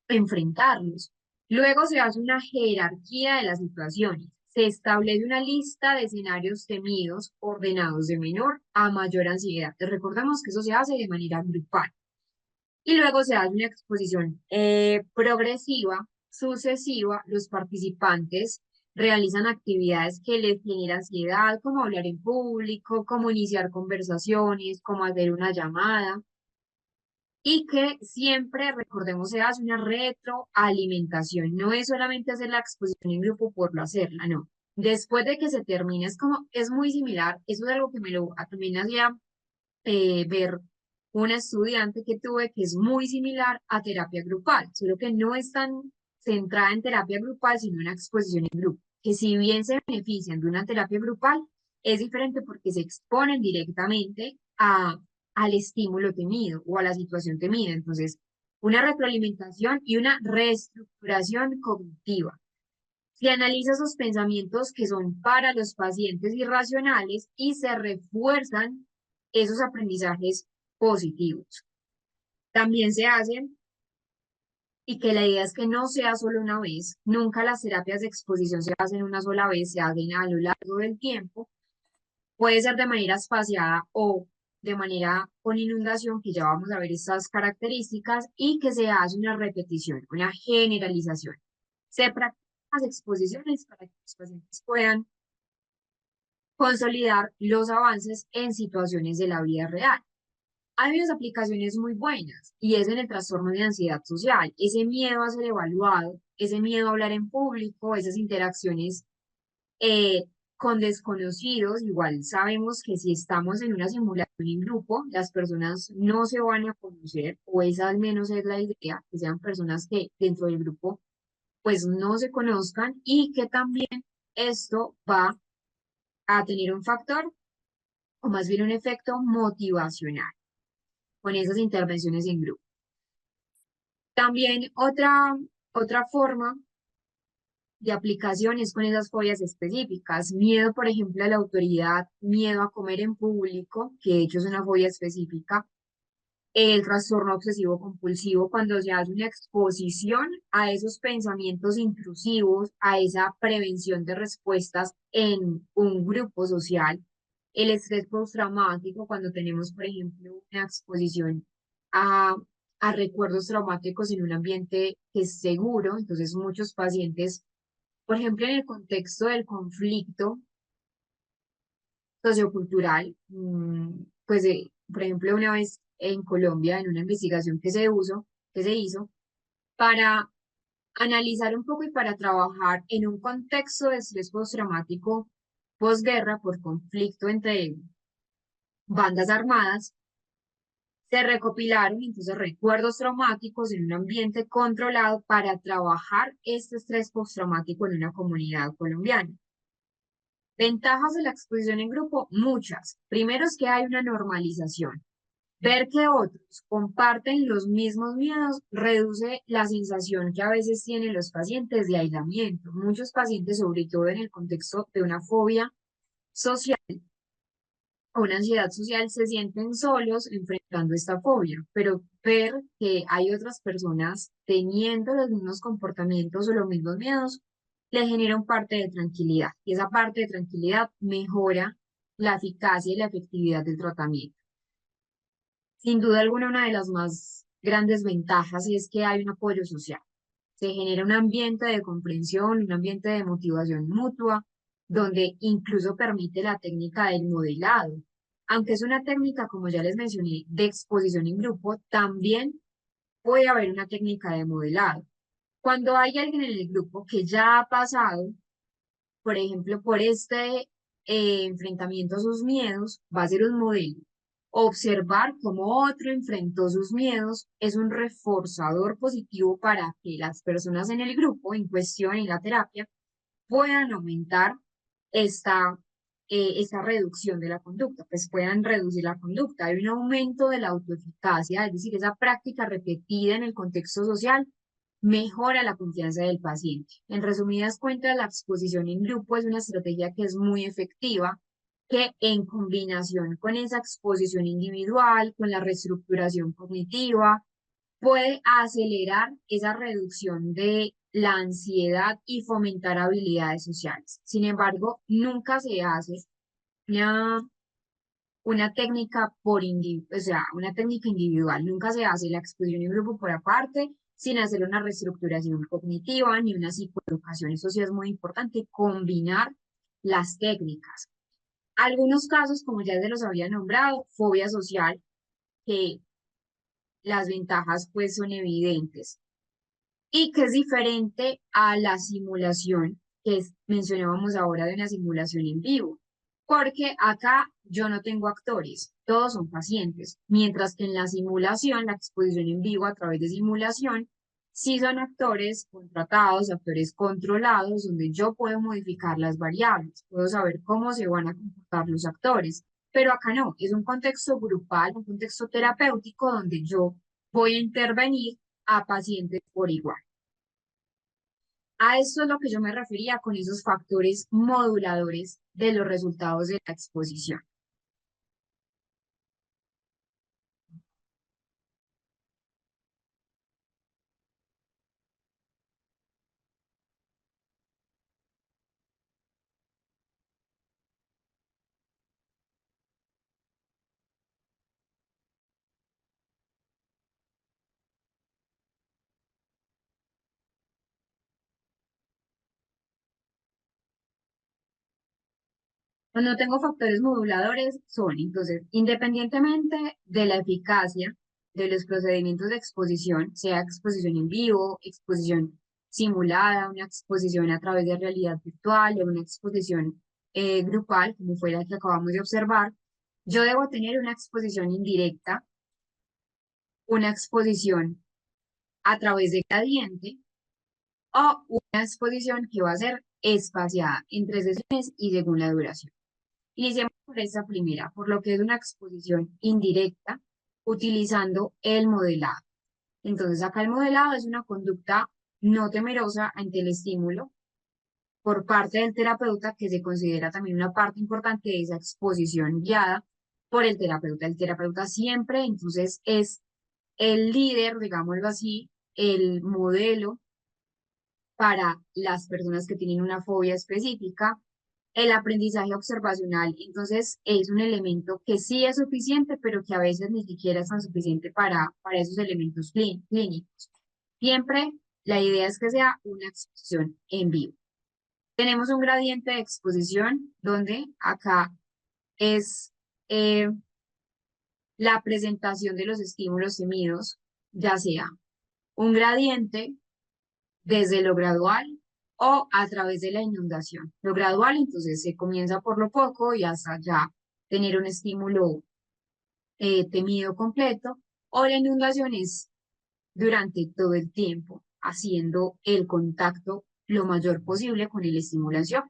enfrentarlos. Luego se hace una jerarquía de las situaciones. Se establece una lista de escenarios temidos ordenados de menor a mayor ansiedad. Recordemos que eso se hace de manera grupal. Y luego se hace una exposición progresiva, sucesiva. Los participantes realizan actividades que les generan ansiedad, como hablar en público, como iniciar conversaciones, como hacer una llamada, y que siempre, recordemos, se hace una retroalimentación. No es solamente hacer la exposición en grupo por lo hacerla, no. Después de que se termine, es como, es muy similar, eso es algo que me lo también hacía ver una estudiante que tuve que es muy similar a terapia grupal, solo que no es tan centrada en terapia grupal, sino en exposición en grupo, que si bien se benefician de una terapia grupal, es diferente porque se exponen directamente al estímulo temido o a la situación temida. Entonces, una retroalimentación y una reestructuración cognitiva. Se analiza esos pensamientos que son para los pacientes irracionales y se refuerzan esos aprendizajes positivos. También se hacen, y que la idea es que no sea solo una vez, nunca las terapias de exposición se hacen una sola vez, se hacen a lo largo del tiempo, puede ser de manera espaciada o de manera con inundación, que ya vamos a ver estas características, y que se hace una repetición, una generalización. Se practican las exposiciones para que los pacientes puedan consolidar los avances en situaciones de la vida real. Hay unas aplicaciones muy buenas y es en el trastorno de ansiedad social, ese miedo a ser evaluado, ese miedo a hablar en público, esas interacciones eh, con desconocidos. Igual sabemos que si estamos en una simulación en grupo, las personas no se van a conocer, o esa al menos es la idea, que sean personas que dentro del grupo pues no se conozcan, y que también esto va a tener un factor, o más bien un efecto motivacional con esas intervenciones en grupo. También otra forma de aplicaciones con esas fobias específicas. Miedo, por ejemplo, a la autoridad, miedo a comer en público, que de hecho es una fobia específica. El trastorno obsesivo compulsivo, cuando se hace una exposición a esos pensamientos intrusivos, a esa prevención de respuestas en un grupo social. El estrés postraumático, cuando tenemos, por ejemplo, una exposición a, a recuerdos traumáticos en un ambiente que es seguro. Entonces, muchos pacientes, por ejemplo, en el contexto del conflicto sociocultural, pues, por ejemplo, una vez en Colombia, en una investigación que se hizo, para analizar un poco y para trabajar en un contexto de estrés postraumático posguerra por conflicto entre bandas armadas, se recopilaron entonces recuerdos traumáticos en un ambiente controlado para trabajar este estrés postraumático en una comunidad colombiana. Ventajas de la exposición en grupo, muchas. Primero es que hay una normalización. Ver que otros comparten los mismos miedos reduce la sensación que a veces tienen los pacientes de aislamiento. Muchos pacientes, sobre todo en el contexto de una fobia social o una ansiedad social, se sienten solos enfrentando esta fobia, pero ver que hay otras personas teniendo los mismos comportamientos o los mismos miedos le genera un parte de tranquilidad y esa parte de tranquilidad mejora la eficacia y la efectividad del tratamiento. Sin duda alguna, una de las más grandes ventajas es que hay un apoyo social. Se genera un ambiente de comprensión, un ambiente de motivación mutua, donde incluso permite la técnica del modelado. Aunque es una técnica, como ya les mencioné, de exposición en grupo, también puede haber una técnica de modelado. Cuando hay alguien en el grupo que ya ha pasado, por ejemplo, por este enfrentamiento a sus miedos, va a ser un modelo. Observar cómo otro enfrentó sus miedos es un reforzador positivo para que las personas en el grupo en cuestión, en la terapia, puedan aumentar esta, esta reducción de la conducta, pues puedan reducir la conducta. Hay un aumento de la autoeficacia, es decir, esa práctica repetida en el contexto social mejora la confianza del paciente. En resumidas cuentas, la exposición en grupo es una estrategia que es muy efectiva, que en combinación con esa exposición individual, con la reestructuración cognitiva, puede acelerar esa reducción de la ansiedad y fomentar habilidades sociales. Sin embargo, nunca se hace una, una técnica o sea, una técnica individual, nunca se hace la exposición en grupo por aparte, sin hacer una reestructuración cognitiva ni una psicoeducación. Eso sí es muy importante, combinar las técnicas. Algunos casos, como ya se los había nombrado, fobia social, que las ventajas pues son evidentes y que es diferente a la simulación mencionábamos ahora de una simulación en vivo, porque acá yo no tengo actores, todos son pacientes, mientras que en la simulación, la exposición en vivo a través de simulación, sí son actores contratados, actores controlados, donde yo puedo modificar las variables, puedo saber cómo se van a comportar los actores, pero acá no, es un contexto grupal, un contexto terapéutico donde yo voy a intervenir a pacientes por igual. A esto es lo que yo me refería con esos factores moduladores de los resultados de la exposición. Cuando tengo factores moduladores son, entonces, independientemente de la eficacia de los procedimientos de exposición, sea exposición en vivo, exposición simulada, una exposición a través de realidad virtual o una exposición grupal, como fue la que acabamos de observar, yo debo tener una exposición indirecta, una exposición a través de gradiente o una exposición que va a ser espaciada entre sesiones y según la duración. Iniciemos por esta primera, por lo que es una exposición indirecta utilizando el modelado. Entonces, acá el modelado es una conducta no temerosa ante el estímulo, por parte del terapeuta, que se considera también una parte importante de esa exposición guiada por el terapeuta. El terapeuta siempre, entonces, es el líder, digámoslo así, el modelo para las personas que tienen una fobia específica. El aprendizaje observacional, entonces, es un elemento que sí es suficiente, pero que a veces ni siquiera es tan suficiente para esos elementos clínicos. Siempre la idea es que sea una exposición en vivo. Tenemos un gradiente de exposición donde acá es la presentación de los estímulos temidos, ya sea un gradiente desde lo gradual o a través de la inundación. Lo gradual, entonces, se comienza por lo poco y hasta ya tener un estímulo temido completo, o la inundación es durante todo el tiempo, haciendo el contacto lo mayor posible con la estimulación.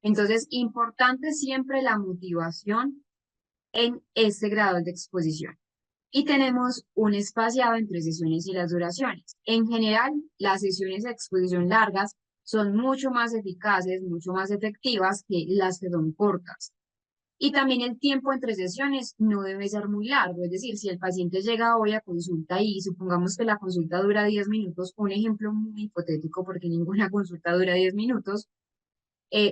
Entonces, importante siempre la motivación en este grado de exposición. Y tenemos un espaciado entre sesiones y las duraciones. En general, las sesiones de exposición largas son mucho más eficaces, mucho más efectivas que las que son cortas. Y también el tiempo entre sesiones no debe ser muy largo, es decir, si el paciente llega hoy a consulta y supongamos que la consulta dura 10 minutos, un ejemplo muy hipotético porque ninguna consulta dura 10 minutos,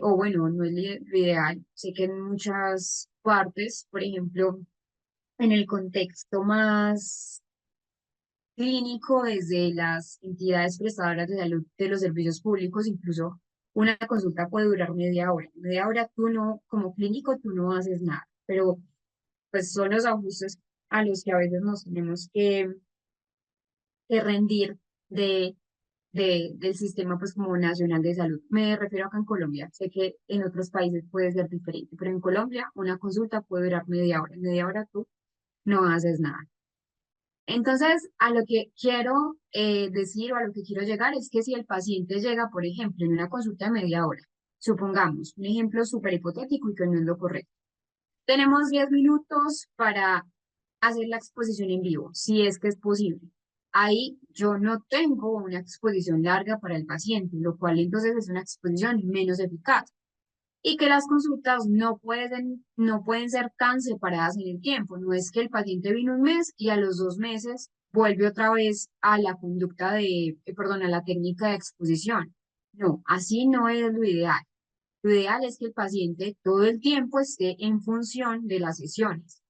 o bueno, no es lo ideal, sé que en muchas partes, por ejemplo, en el contexto más clínico, desde las entidades prestadoras de salud de los servicios públicos, incluso una consulta puede durar media hora. Media hora tú no, como clínico, tú no haces nada, pero pues son los ajustes a los que a veces nos tenemos que rendir del sistema pues como nacional de salud. Me refiero acá en Colombia, sé que en otros países puede ser diferente, pero en Colombia una consulta puede durar media hora tú no haces nada. Entonces, a lo que quiero decir o a lo que quiero llegar es que si el paciente llega, por ejemplo, en una consulta de media hora, supongamos un ejemplo súper hipotético y que no es lo correcto. Tenemos 10 minutos para hacer la exposición en vivo, si es que es posible. Ahí yo no tengo una exposición larga para el paciente, lo cual entonces es una exposición menos eficaz y que las consultas no pueden ser tan separadas en el tiempo. No es que el paciente vino un mes y a los 2 meses vuelve otra vez a la conducta perdón, a la técnica de exposición. No, así no es lo ideal. Lo ideal es que el paciente todo el tiempo esté en función de las sesiones.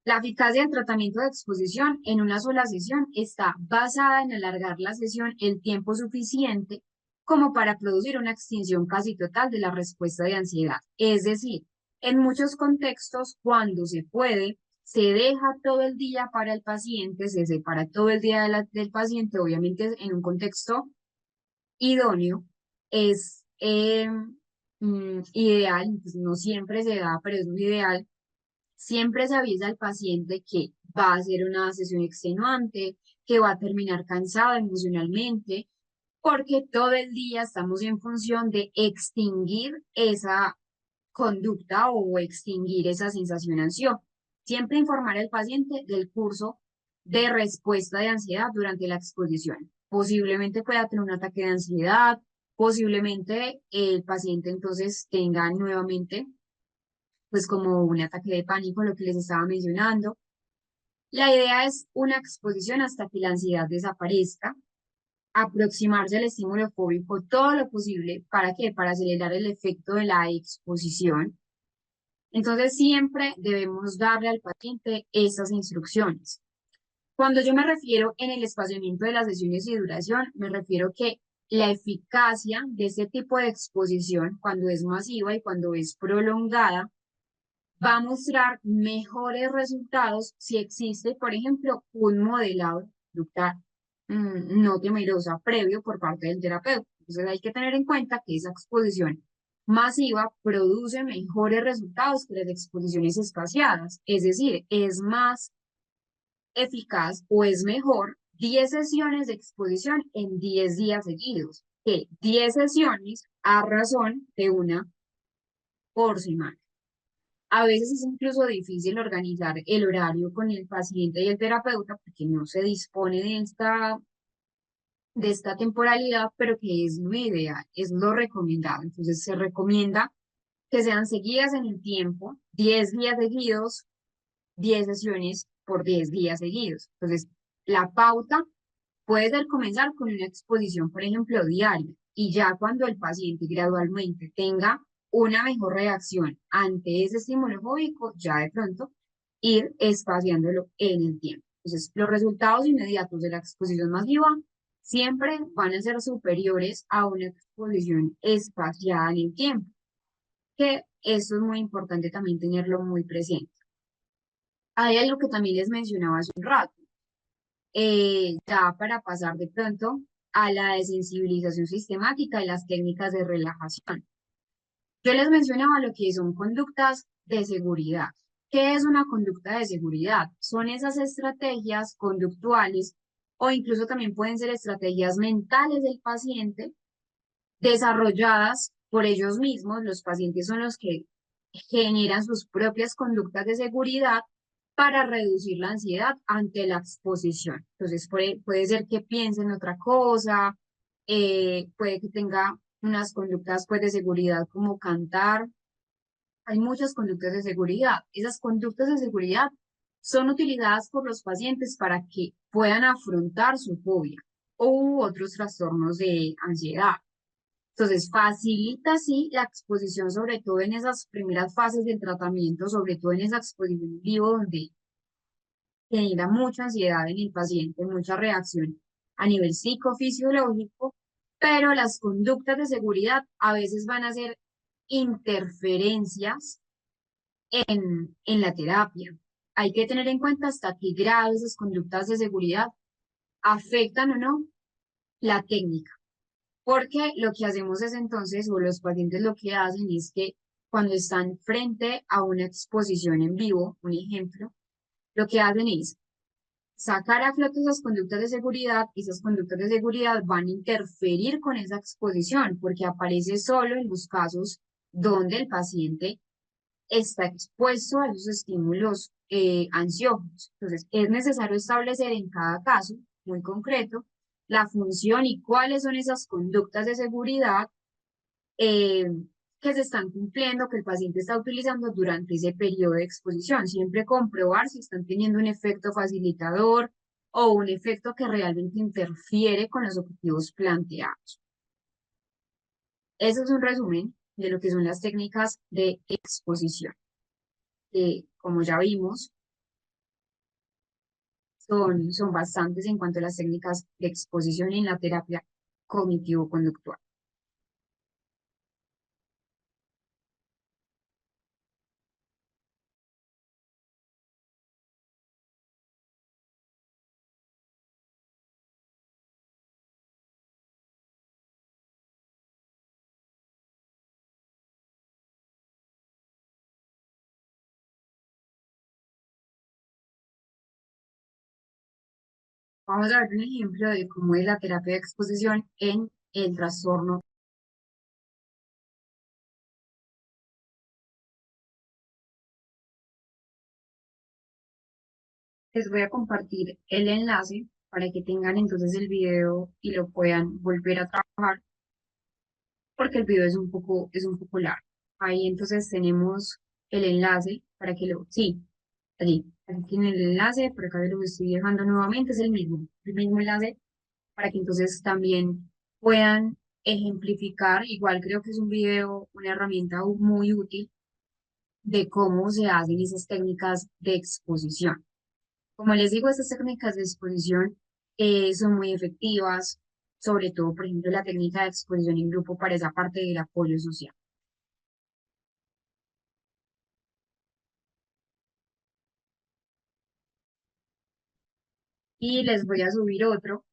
La eficacia del tratamiento de exposición en una sola sesión está basada en alargar la sesión el tiempo suficiente como para producir una extinción casi total de la respuesta de ansiedad. Es decir, en muchos contextos, cuando se puede, se deja todo el día para el paciente, se separa todo el día del paciente, obviamente en un contexto idóneo, es ideal, pues no siempre se da, pero es muy ideal. Siempre se avisa al paciente que va a ser una sesión extenuante, que va a terminar cansado emocionalmente, porque todo el día estamos en función de extinguir esa conducta o extinguir esa sensación ansiosa. Siempre informar al paciente del curso de respuesta de ansiedad durante la exposición. Posiblemente pueda tener un ataque de ansiedad, posiblemente el paciente entonces tenga nuevamente pues como un ataque de pánico, lo que les estaba mencionando. La idea es una exposición hasta que la ansiedad desaparezca, aproximarse al estímulo fóbico todo lo posible. ¿Para qué? Para acelerar el efecto de la exposición. Entonces siempre debemos darle al paciente esas instrucciones. Cuando yo me refiero en el espaciamiento de las sesiones y duración, me refiero que la eficacia de este tipo de exposición, cuando es masiva y cuando es prolongada, va a mostrar mejores resultados si existe, por ejemplo, un modelado de conducta no temerosa previo por parte del terapeuta. Entonces hay que tener en cuenta que esa exposición masiva produce mejores resultados que las exposiciones espaciadas, es decir, es más eficaz o es mejor 10 sesiones de exposición en 10 días seguidos que 10 sesiones a razón de una por semana. A veces es incluso difícil organizar el horario con el paciente y el terapeuta porque no se dispone de esta temporalidad, pero que es lo ideal, es lo recomendado. Entonces se recomienda que sean seguidas en el tiempo, 10 días seguidos, 10 sesiones por 10 días seguidos. Entonces, la pauta puede ser comenzar con una exposición, por ejemplo, diaria, y ya cuando el paciente gradualmente tenga una mejor reacción ante ese estímulo fóbico, ya de pronto ir espaciándolo en el tiempo. Entonces, los resultados inmediatos de la exposición masiva siempre van a ser superiores a una exposición espaciada en el tiempo, que eso es muy importante también tenerlo muy presente. Hay algo que también les mencionaba hace un rato, ya para pasar de pronto a la desensibilización sistemática y las técnicas de relajación. Yo les mencionaba lo que son conductas de seguridad. ¿Qué es una conducta de seguridad? Son esas estrategias conductuales o incluso también pueden ser estrategias mentales del paciente desarrolladas por ellos mismos. Los pacientes son los que generan sus propias conductas de seguridad para reducir la ansiedad ante la exposición. Entonces, puede ser que piensen otra cosa, puede que tenga unas conductas pues, de seguridad como cantar. Hay muchas conductas de seguridad. Esas conductas de seguridad son utilizadas por los pacientes para que puedan afrontar su fobia u otros trastornos de ansiedad. Entonces, facilita así la exposición, sobre todo en esas primeras fases del tratamiento, sobre todo en esa exposición en vivo, donde genera mucha ansiedad en el paciente, mucha reacción a nivel psicofisiológico, pero las conductas de seguridad a veces van a ser interferencias en la terapia. Hay que tener en cuenta hasta qué grado esas conductas de seguridad afectan o no la técnica. Porque lo que hacemos es entonces, o los pacientes lo que hacen es que cuando están frente a una exposición en vivo, un ejemplo, lo que hacen es sacar a flote esas conductas de seguridad, y esas conductas de seguridad van a interferir con esa exposición, porque aparece solo en los casos donde el paciente está expuesto a esos estímulos ansiógenos. Entonces, es necesario establecer en cada caso muy concreto la función y cuáles son esas conductas de seguridad eh, que se están cumpliendo, que el paciente está utilizando durante ese periodo de exposición. Siempre comprobar si están teniendo un efecto facilitador o un efecto que realmente interfiere con los objetivos planteados. Ese es un resumen de lo que son las técnicas de exposición, que como ya vimos, son bastantes en cuanto a las técnicas de exposición en la terapia cognitivo-conductual. Vamos a ver un ejemplo de cómo es la terapia de exposición en el trastorno. Les voy a compartir el enlace para que tengan entonces el video y lo puedan volver a trabajar, porque el video es un poco largo. Ahí entonces tenemos el enlace para que lo, sí, allí, aquí tienen el enlace, por acá lo estoy dejando nuevamente, es el mismo enlace para que entonces también puedan ejemplificar. Igual creo que es un video, una herramienta muy útil de cómo se hacen esas técnicas de exposición. Como les digo, estas técnicas de exposición son muy efectivas, sobre todo, por ejemplo, la técnica de exposición en grupo para esa parte del apoyo social. Y les voy a subir otro,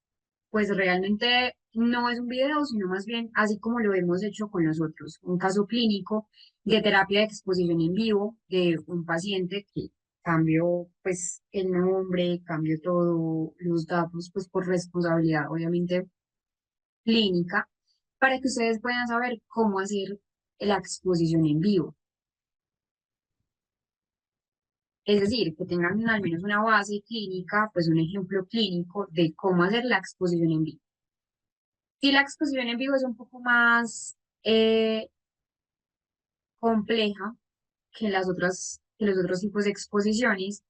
pues realmente no es un video, sino más bien así como lo hemos hecho con nosotros, un caso clínico de terapia de exposición en vivo de un paciente que cambió pues el nombre, cambió todos los datos pues por responsabilidad obviamente clínica, para que ustedes puedan saber cómo hacer la exposición en vivo. Es decir, que tengan al menos una base clínica, pues un ejemplo clínico de cómo hacer la exposición en vivo. Si la exposición en vivo es un poco más compleja que los otros tipos de exposiciones,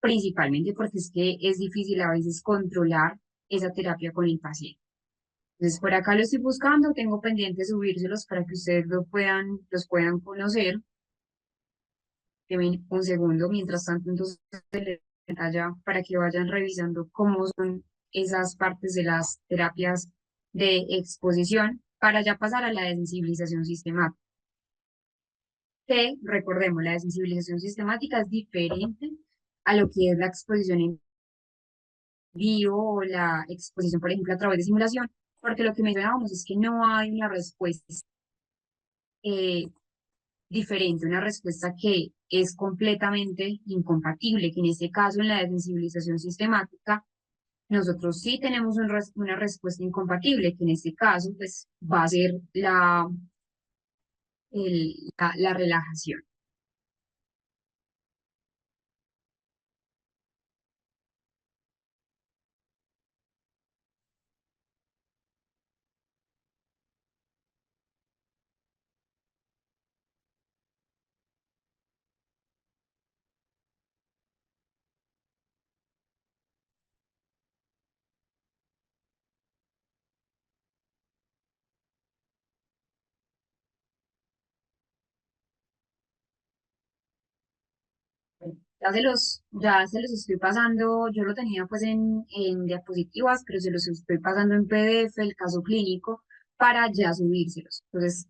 principalmente porque es que es difícil a veces controlar esa terapia con el paciente. Entonces, por acá lo estoy buscando, tengo pendiente subírselos para que ustedes los puedan conocer. Deme un segundo, mientras tanto, entonces, les pantalla para que vayan revisando cómo son esas partes de las terapias de exposición para ya pasar a la desensibilización sistemática. Que, recordemos, la desensibilización sistemática es diferente a lo que es la exposición en vivo o la exposición, por ejemplo, a través de simulación, porque lo que mencionábamos es que no hay una respuesta eh, diferente, una respuesta que es completamente incompatible, que en este caso en la desensibilización sistemática nosotros sí tenemos una respuesta incompatible, que en este caso pues va a ser la relajación. Ya se los estoy pasando, yo lo tenía pues en diapositivas, pero se los estoy pasando en PDF, el caso clínico, para ya subírselos. Entonces,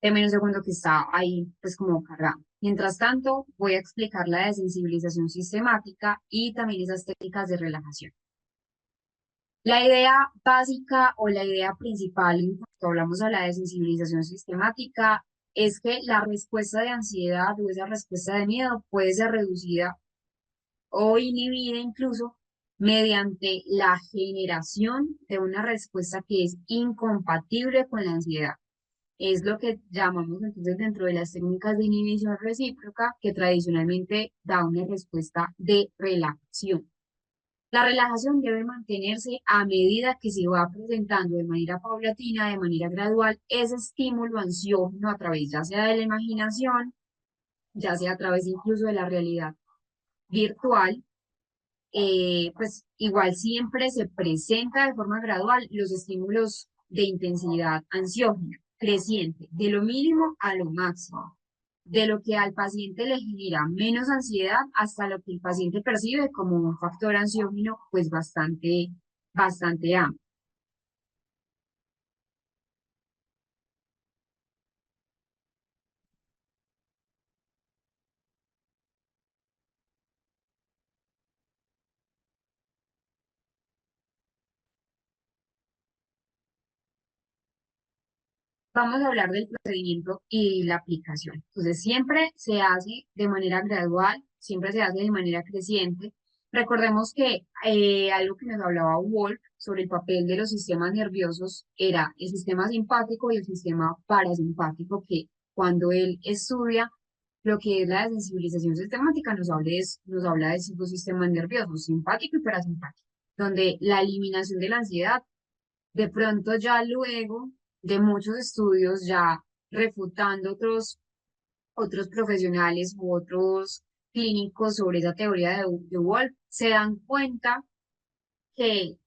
deme un segundo que está ahí pues como cargando. Mientras tanto, voy a explicar la desensibilización sistemática y también esas técnicas de relajación. La idea básica o la idea principal en cuanto hablamos a la desensibilización sistemática es que la respuesta de ansiedad o esa respuesta de miedo puede ser reducida o inhibida incluso mediante la generación de una respuesta que es incompatible con la ansiedad. Es lo que llamamos entonces dentro de las técnicas de inhibición recíproca, que tradicionalmente da una respuesta de relajación. La relajación debe mantenerse a medida que se va presentando de manera paulatina, de manera gradual, ese estímulo ansiógeno a través ya sea de la imaginación, ya sea a través incluso de la realidad virtual, pues igual siempre se presenta de forma gradual los estímulos de intensidad ansiógena, creciente, de lo mínimo a lo máximo, de lo que al paciente le genera menos ansiedad hasta lo que el paciente percibe como un factor ansiógeno pues bastante amplio. Vamos a hablar del procedimiento y la aplicación. Entonces, siempre se hace de manera gradual, siempre se hace de manera creciente. Recordemos que algo que nos hablaba Wolf sobre el papel de los sistemas nerviosos era el sistema simpático y el sistema parasimpático, que cuando él estudia lo que es la desensibilización sistemática, nos habla de esos dos sistemas nerviosos, simpático y parasimpático, donde la eliminación de la ansiedad de pronto ya luego de muchos estudios ya refutando otros profesionales u otros clínicos sobre esa teoría de Wolf, se dan cuenta que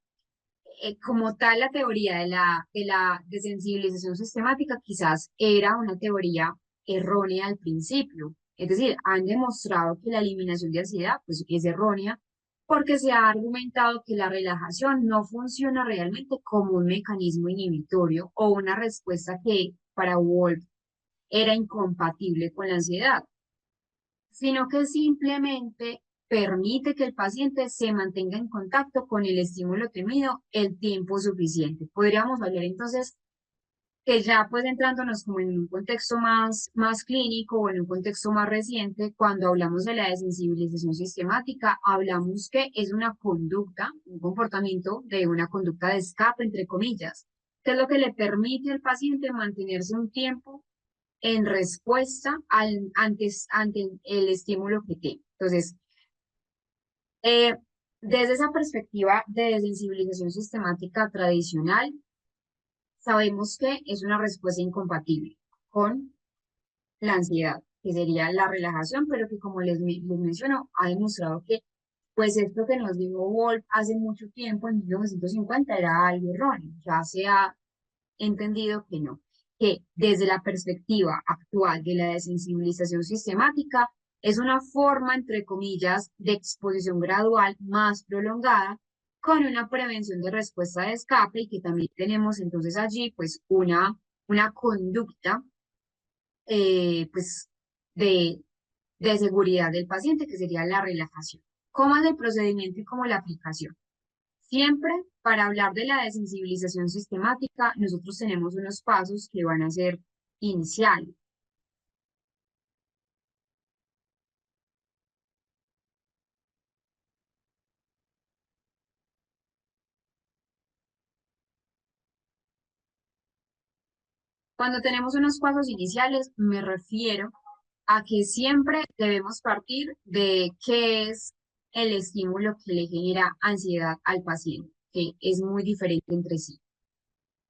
como tal la teoría de la desensibilización sistemática quizás era una teoría errónea al principio. Es decir, han demostrado que la eliminación de ansiedad pues, es errónea porque se ha argumentado que la relajación no funciona realmente como un mecanismo inhibitorio o una respuesta que para Wolf era incompatible con la ansiedad, sino que simplemente permite que el paciente se mantenga en contacto con el estímulo temido el tiempo suficiente. Podríamos hablar entonces que ya pues entrándonos como en un contexto más clínico o en un contexto más reciente, cuando hablamos de la desensibilización sistemática, hablamos que es una conducta, un comportamiento de una conducta de escape, entre comillas, que es lo que le permite al paciente mantenerse un tiempo en respuesta ante el estímulo que tiene. Entonces, desde esa perspectiva de desensibilización sistemática tradicional, sabemos que es una respuesta incompatible con la ansiedad, que sería la relajación, pero que como les menciono, ha demostrado que pues esto que nos dijo Wolf hace mucho tiempo, en 1950, era algo erróneo. Ya se ha entendido que no, que desde la perspectiva actual de la desensibilización sistemática es una forma, entre comillas, de exposición gradual más prolongada con una prevención de respuesta de escape y que también tenemos entonces allí pues una conducta pues de, de seguridad del paciente que sería la relajación. ¿Cómo es el procedimiento y cómo la aplicación? Siempre para hablar de la desensibilización sistemática, nosotros tenemos unos pasos que van a ser iniciales. Cuando tenemos unos pasos iniciales, me refiero a que siempre debemos partir de qué es el estímulo que le genera ansiedad al paciente, que es muy diferente entre sí.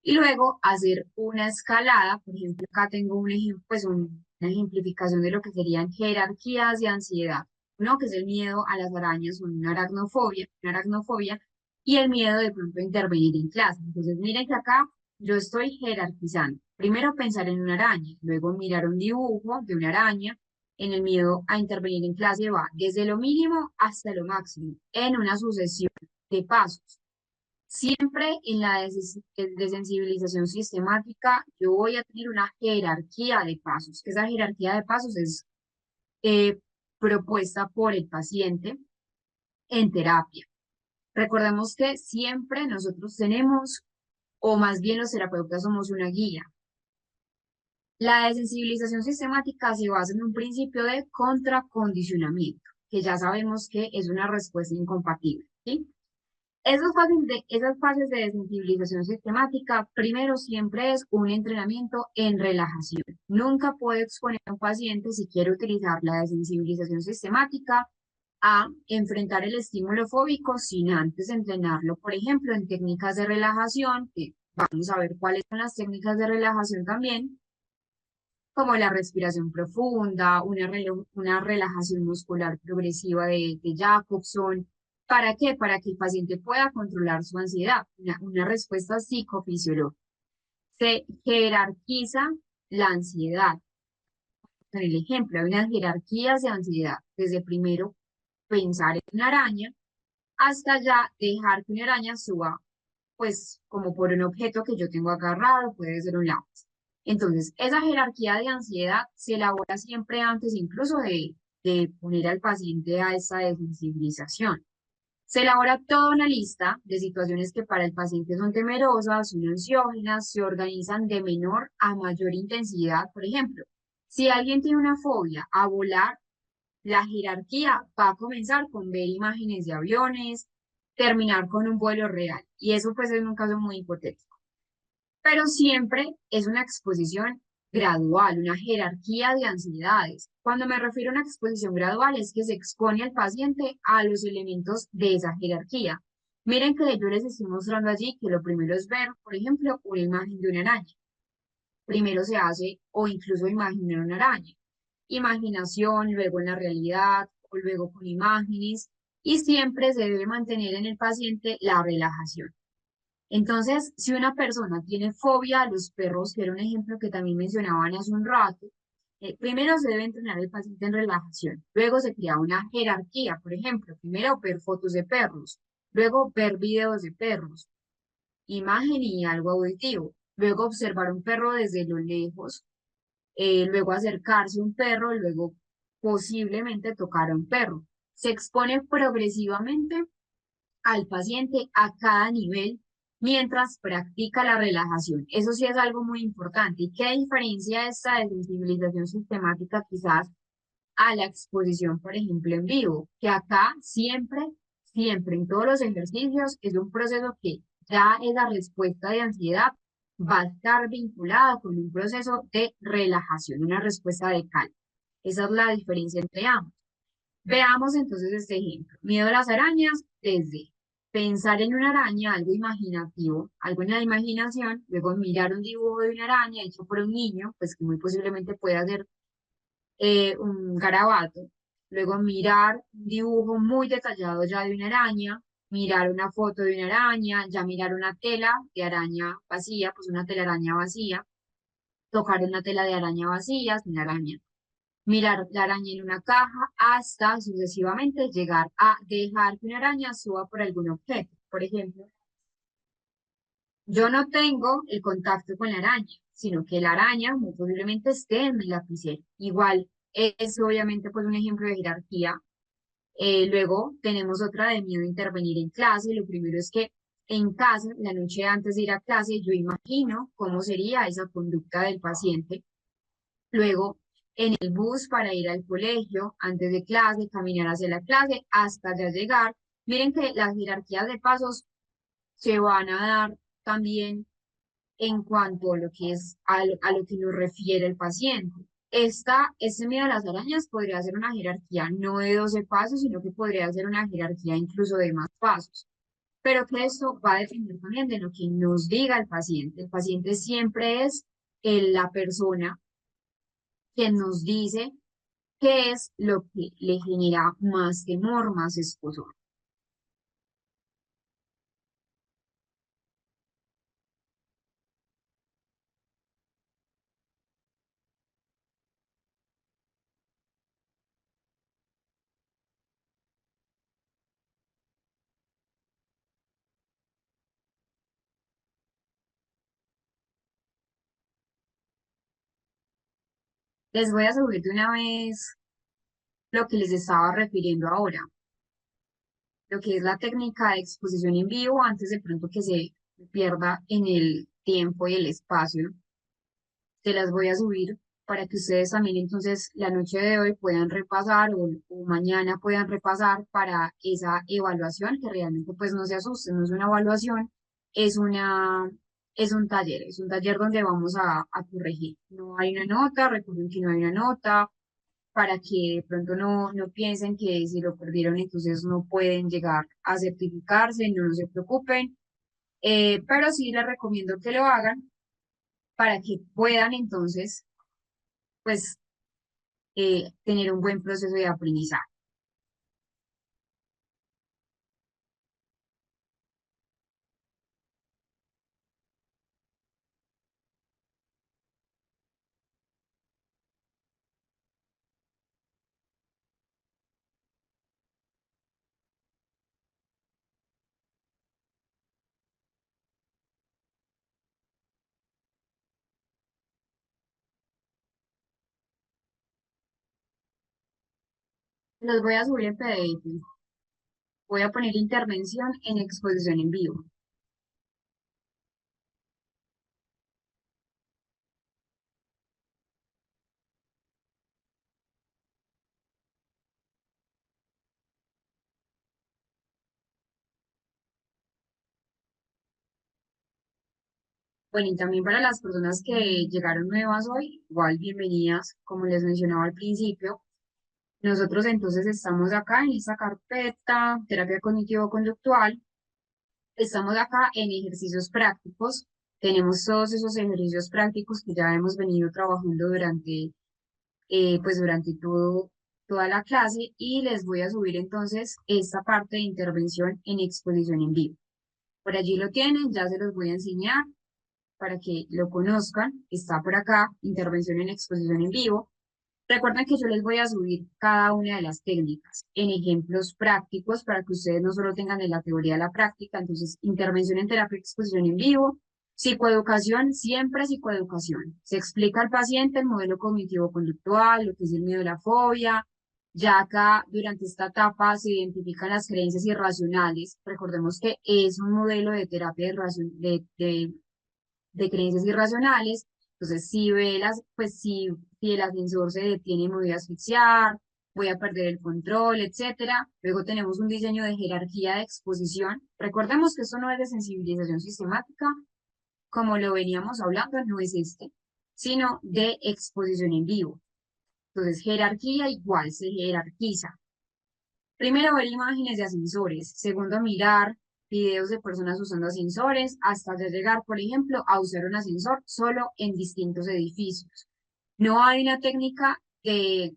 Y luego hacer una escalada, por ejemplo, acá tengo un ejemplo, pues una ejemplificación de lo que serían jerarquías de ansiedad, ¿no? Que es el miedo a las arañas, una aracnofobia, y el miedo de pronto a intervenir en clase. Entonces, miren que acá yo estoy jerarquizando. Primero pensar en una araña, luego mirar un dibujo de una araña. En el miedo a intervenir en clase va desde lo mínimo hasta lo máximo, en una sucesión de pasos. Siempre en la desensibilización sistemática, yo voy a tener una jerarquía de pasos, que esa jerarquía de pasos es eh, propuesta por el paciente en terapia. Recordemos que siempre nosotros tenemos, o más bien los terapeutas somos una guía. La desensibilización sistemática se basa en un principio de contracondicionamiento, que ya sabemos que es una respuesta incompatible, ¿sí? Esas fases de desensibilización sistemática, primero siempre es un entrenamiento en relajación. Nunca puedo exponer a un paciente si quiere utilizar la desensibilización sistemática a enfrentar el estímulo fóbico sin antes entrenarlo, por ejemplo, en técnicas de relajación, que vamos a ver cuáles son las técnicas de relajación también, como la respiración profunda, una relajación muscular progresiva de Jacobson. ¿Para qué? Para que el paciente pueda controlar su ansiedad, una respuesta psicofisiológica. Se jerarquiza la ansiedad. En el ejemplo, hay unas jerarquías de ansiedad, desde primero pensar en una araña hasta ya dejar que una araña suba pues como por un objeto que yo tengo agarrado, puede ser un lápiz. Entonces, esa jerarquía de ansiedad se elabora siempre antes incluso de poner al paciente a esa desensibilización. Se elabora toda una lista de situaciones que para el paciente son temerosas, son ansiógenas, se organizan de menor a mayor intensidad. Por ejemplo, si alguien tiene una fobia a volar, la jerarquía va a comenzar con ver imágenes de aviones, terminar con un vuelo real. Y eso pues es un caso muy hipotético. Pero siempre es una exposición gradual, una jerarquía de ansiedades. Cuando me refiero a una exposición gradual es que se expone al paciente a los elementos de esa jerarquía. Miren que yo les estoy mostrando allí que lo primero es ver, por ejemplo, una imagen de una araña. Primero se hace o incluso imaginar una araña. Imaginación, luego en la realidad, o luego con imágenes, y siempre se debe mantener en el paciente la relajación. Entonces, si una persona tiene fobia a los perros, que era un ejemplo que también mencionaban hace un rato, primero se debe entrenar el paciente en relajación, luego se crea una jerarquía, por ejemplo, primero ver fotos de perros, luego ver videos de perros, imagen y algo auditivo, luego observar un perro desde lo lejos, luego acercarse a un perro, luego posiblemente tocar a un perro. Se expone progresivamente al paciente a cada nivel mientras practica la relajación. Eso sí es algo muy importante. ¿Y qué diferencia esta desensibilización sistemática quizás a la exposición, por ejemplo, en vivo? Que acá siempre en todos los ejercicios es un proceso que ya esa respuesta de ansiedad va a estar vinculada con un proceso de relajación, una respuesta de calma. Esa es la diferencia entre ambos. Veamos entonces este ejemplo. Miedo a las arañas desde pensar en una araña, algo imaginativo, algo en la imaginación, luego mirar un dibujo de una araña hecho por un niño, pues que muy posiblemente pueda ser un garabato, luego mirar un dibujo muy detallado ya de una araña, mirar una foto de una araña, ya mirar una tela de araña vacía, pues una telaraña vacía, tocar una tela de araña vacía, sin araña, mirar la araña en una caja hasta sucesivamente llegar a dejar que una araña suba por algún objeto. Por ejemplo, yo no tengo el contacto con la araña, sino que la araña muy posiblemente esté en mi lapicero. Igual es obviamente pues un ejemplo de jerarquía. Luego tenemos otra de miedo a intervenir en clase. Lo primero es que en casa, la noche antes de ir a clase, yo imagino cómo sería esa conducta del paciente. Luego, en el bus para ir al colegio, antes de clase, caminar hacia la clase hasta ya llegar. Miren que las jerarquías de pasos se van a dar también en cuanto a lo que es a lo que nos refiere el paciente. Este miedo a las arañas podría ser una jerarquía no de 12 pasos, sino que podría ser una jerarquía incluso de más pasos. Pero que esto va a depender también de lo que nos diga el paciente. El paciente siempre es la persona que nos dice qué es lo que le genera más temor, más escozor. Les voy a subir de una vez lo que les estaba refiriendo ahora, lo que es la técnica de exposición en vivo antes de pronto que se pierda en el tiempo y el espacio. Se las voy a subir para que ustedes también entonces la noche de hoy puedan repasar o mañana puedan repasar para esa evaluación, que realmente pues no se asusten, no es una evaluación, es una, es un taller donde vamos a corregir. No hay una nota, recuerden que no hay una nota, para que de pronto no piensen que si lo perdieron entonces no pueden llegar a certificarse, no se preocupen, pero sí les recomiendo que lo hagan para que puedan entonces pues tener un buen proceso de aprendizaje. Los voy a subir en PDF, voy a poner intervención en exposición en vivo. Bueno, y también para las personas que llegaron nuevas hoy, igual bienvenidas, como les mencionaba al principio. Nosotros entonces estamos acá en esta carpeta, terapia cognitivo-conductual. Estamos acá en ejercicios prácticos. Tenemos todos esos ejercicios prácticos que ya hemos venido trabajando pues durante toda la clase y les voy a subir entonces esta parte de intervención en exposición en vivo. Por allí lo tienen, ya se los voy a enseñar para que lo conozcan. Está por acá, intervención en exposición en vivo. Recuerden que yo les voy a subir cada una de las técnicas en ejemplos prácticos para que ustedes no solo tengan de la teoría la práctica. Entonces, intervención en terapia de exposición en vivo, psicoeducación, siempre psicoeducación. Se explica al paciente el modelo cognitivo-conductual, lo que es el miedo a la fobia. Ya acá, durante esta etapa, se identifican las creencias irracionales. Recordemos que es un modelo de terapia de creencias irracionales. Entonces, si ve pues si el ascensor se detiene, me voy a asfixiar, voy a perder el control, etcétera. Luego tenemos un diseño de jerarquía de exposición. Recordemos que esto no es de sensibilización sistemática, como lo veníamos hablando, no es este, sino de exposición en vivo. Entonces, jerarquía igual se jerarquiza. Primero, ver imágenes de ascensores. Segundo, mirar videos de personas usando ascensores, hasta ya llegar, por ejemplo, a usar un ascensor solo en distintos edificios. No hay una técnica de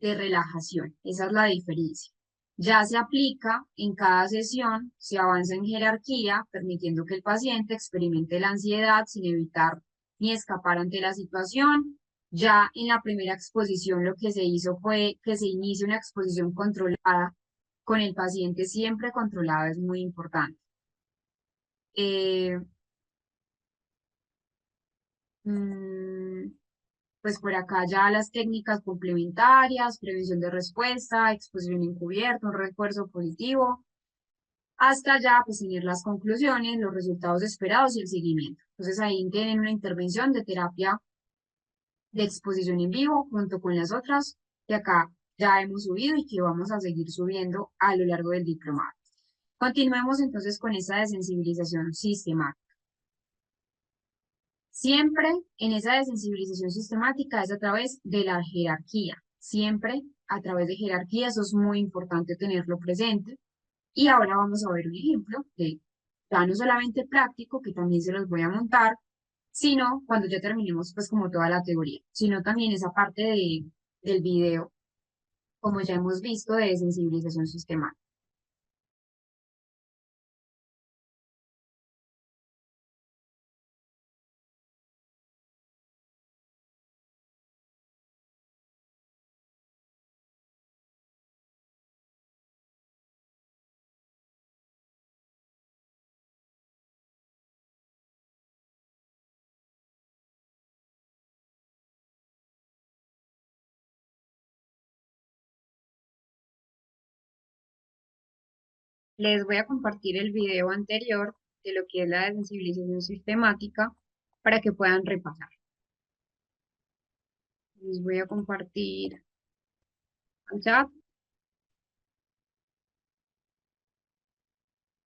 relajación, esa es la diferencia. Ya se aplica en cada sesión, se avanza en jerarquía, permitiendo que el paciente experimente la ansiedad sin evitar ni escapar ante la situación. Ya en la primera exposición lo que se hizo fue que se inicie una exposición controlada con el paciente siempre controlado, es muy importante. Eh, mm, pues por acá ya las técnicas complementarias, prevención de respuesta, exposición encubierta, un refuerzo positivo, hasta ya pues tener las conclusiones, los resultados esperados y el seguimiento. Entonces ahí tienen una intervención de terapia de exposición en vivo junto con las otras que acá ya hemos subido y que vamos a seguir subiendo a lo largo del diplomado. Continuemos entonces con esa desensibilización sistemática. Siempre en esa desensibilización sistemática es a través de la jerarquía, siempre a través de jerarquía, eso es muy importante tenerlo presente. Y ahora vamos a ver un ejemplo de ya no solamente práctico, que también se los voy a montar, sino cuando ya terminemos pues como toda la teoría, sino también esa parte del video, como ya hemos visto, de sensibilización sistemática. Les voy a compartir el video anterior de lo que es la desensibilización sistemática para que puedan repasar. Les voy a compartir el chat.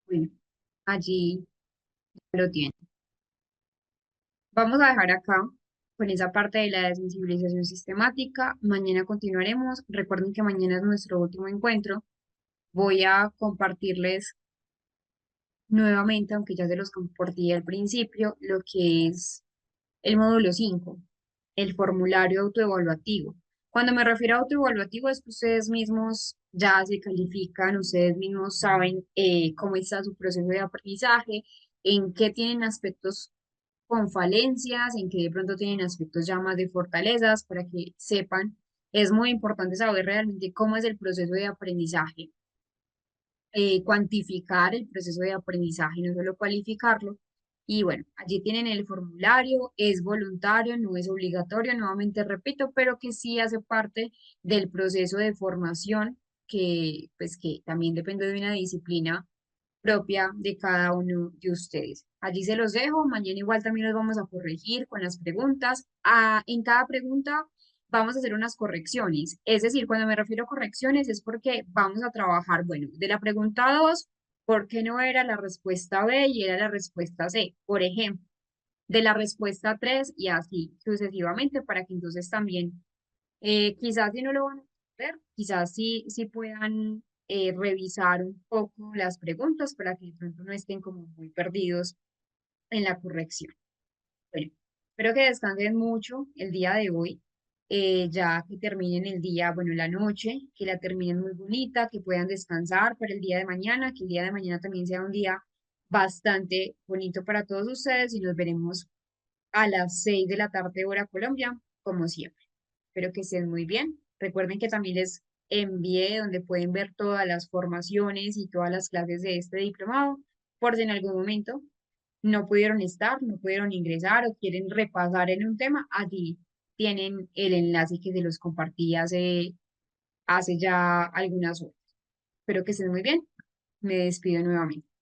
Bueno, allí lo tienen. Vamos a dejar acá con esa parte de la desensibilización sistemática. Mañana continuaremos. Recuerden que mañana es nuestro último encuentro. Voy a compartirles nuevamente, aunque ya se los compartí al principio, lo que es el módulo 5, el formulario autoevaluativo. Cuando me refiero a autoevaluativo es que ustedes mismos ya se califican, ustedes mismos saben cómo está su proceso de aprendizaje, en qué tienen aspectos con falencias, en que de pronto tienen aspectos ya más de fortalezas, para que sepan. Es muy importante saber realmente cómo es el proceso de aprendizaje, cuantificar el proceso de aprendizaje, no solo cualificarlo. Y bueno, allí tienen el formulario, es voluntario, no es obligatorio, nuevamente repito, pero que sí hace parte del proceso de formación que pues que también depende de una disciplina propia de cada uno de ustedes. Allí se los dejo, mañana igual también los vamos a corregir con las preguntas. En cada pregunta vamos a hacer unas correcciones. Es decir, cuando me refiero a correcciones es porque vamos a trabajar, bueno, de la pregunta 2, ¿por qué no era la respuesta B y era la respuesta C? Por ejemplo, de la respuesta 3 y así sucesivamente para que entonces también quizás si no lo van a hacer, quizás sí puedan revisar un poco las preguntas para que de pronto no estén como muy perdidos en la corrección. Bueno, espero que descansen mucho el día de hoy, ya que terminen el día, bueno, la noche, que la terminen muy bonita, que puedan descansar para el día de mañana, que el día de mañana también sea un día bastante bonito para todos ustedes y nos veremos a las 6 de la tarde hora Colombia, como siempre. Espero que estén muy bien. Recuerden que también les envié donde pueden ver todas las formaciones y todas las clases de este diplomado, por si en algún momento no pudieron estar, no pudieron ingresar o quieren repasar en un tema, allí tienen el enlace que se los compartí hace ya algunas horas. Espero que estén muy bien. Me despido nuevamente.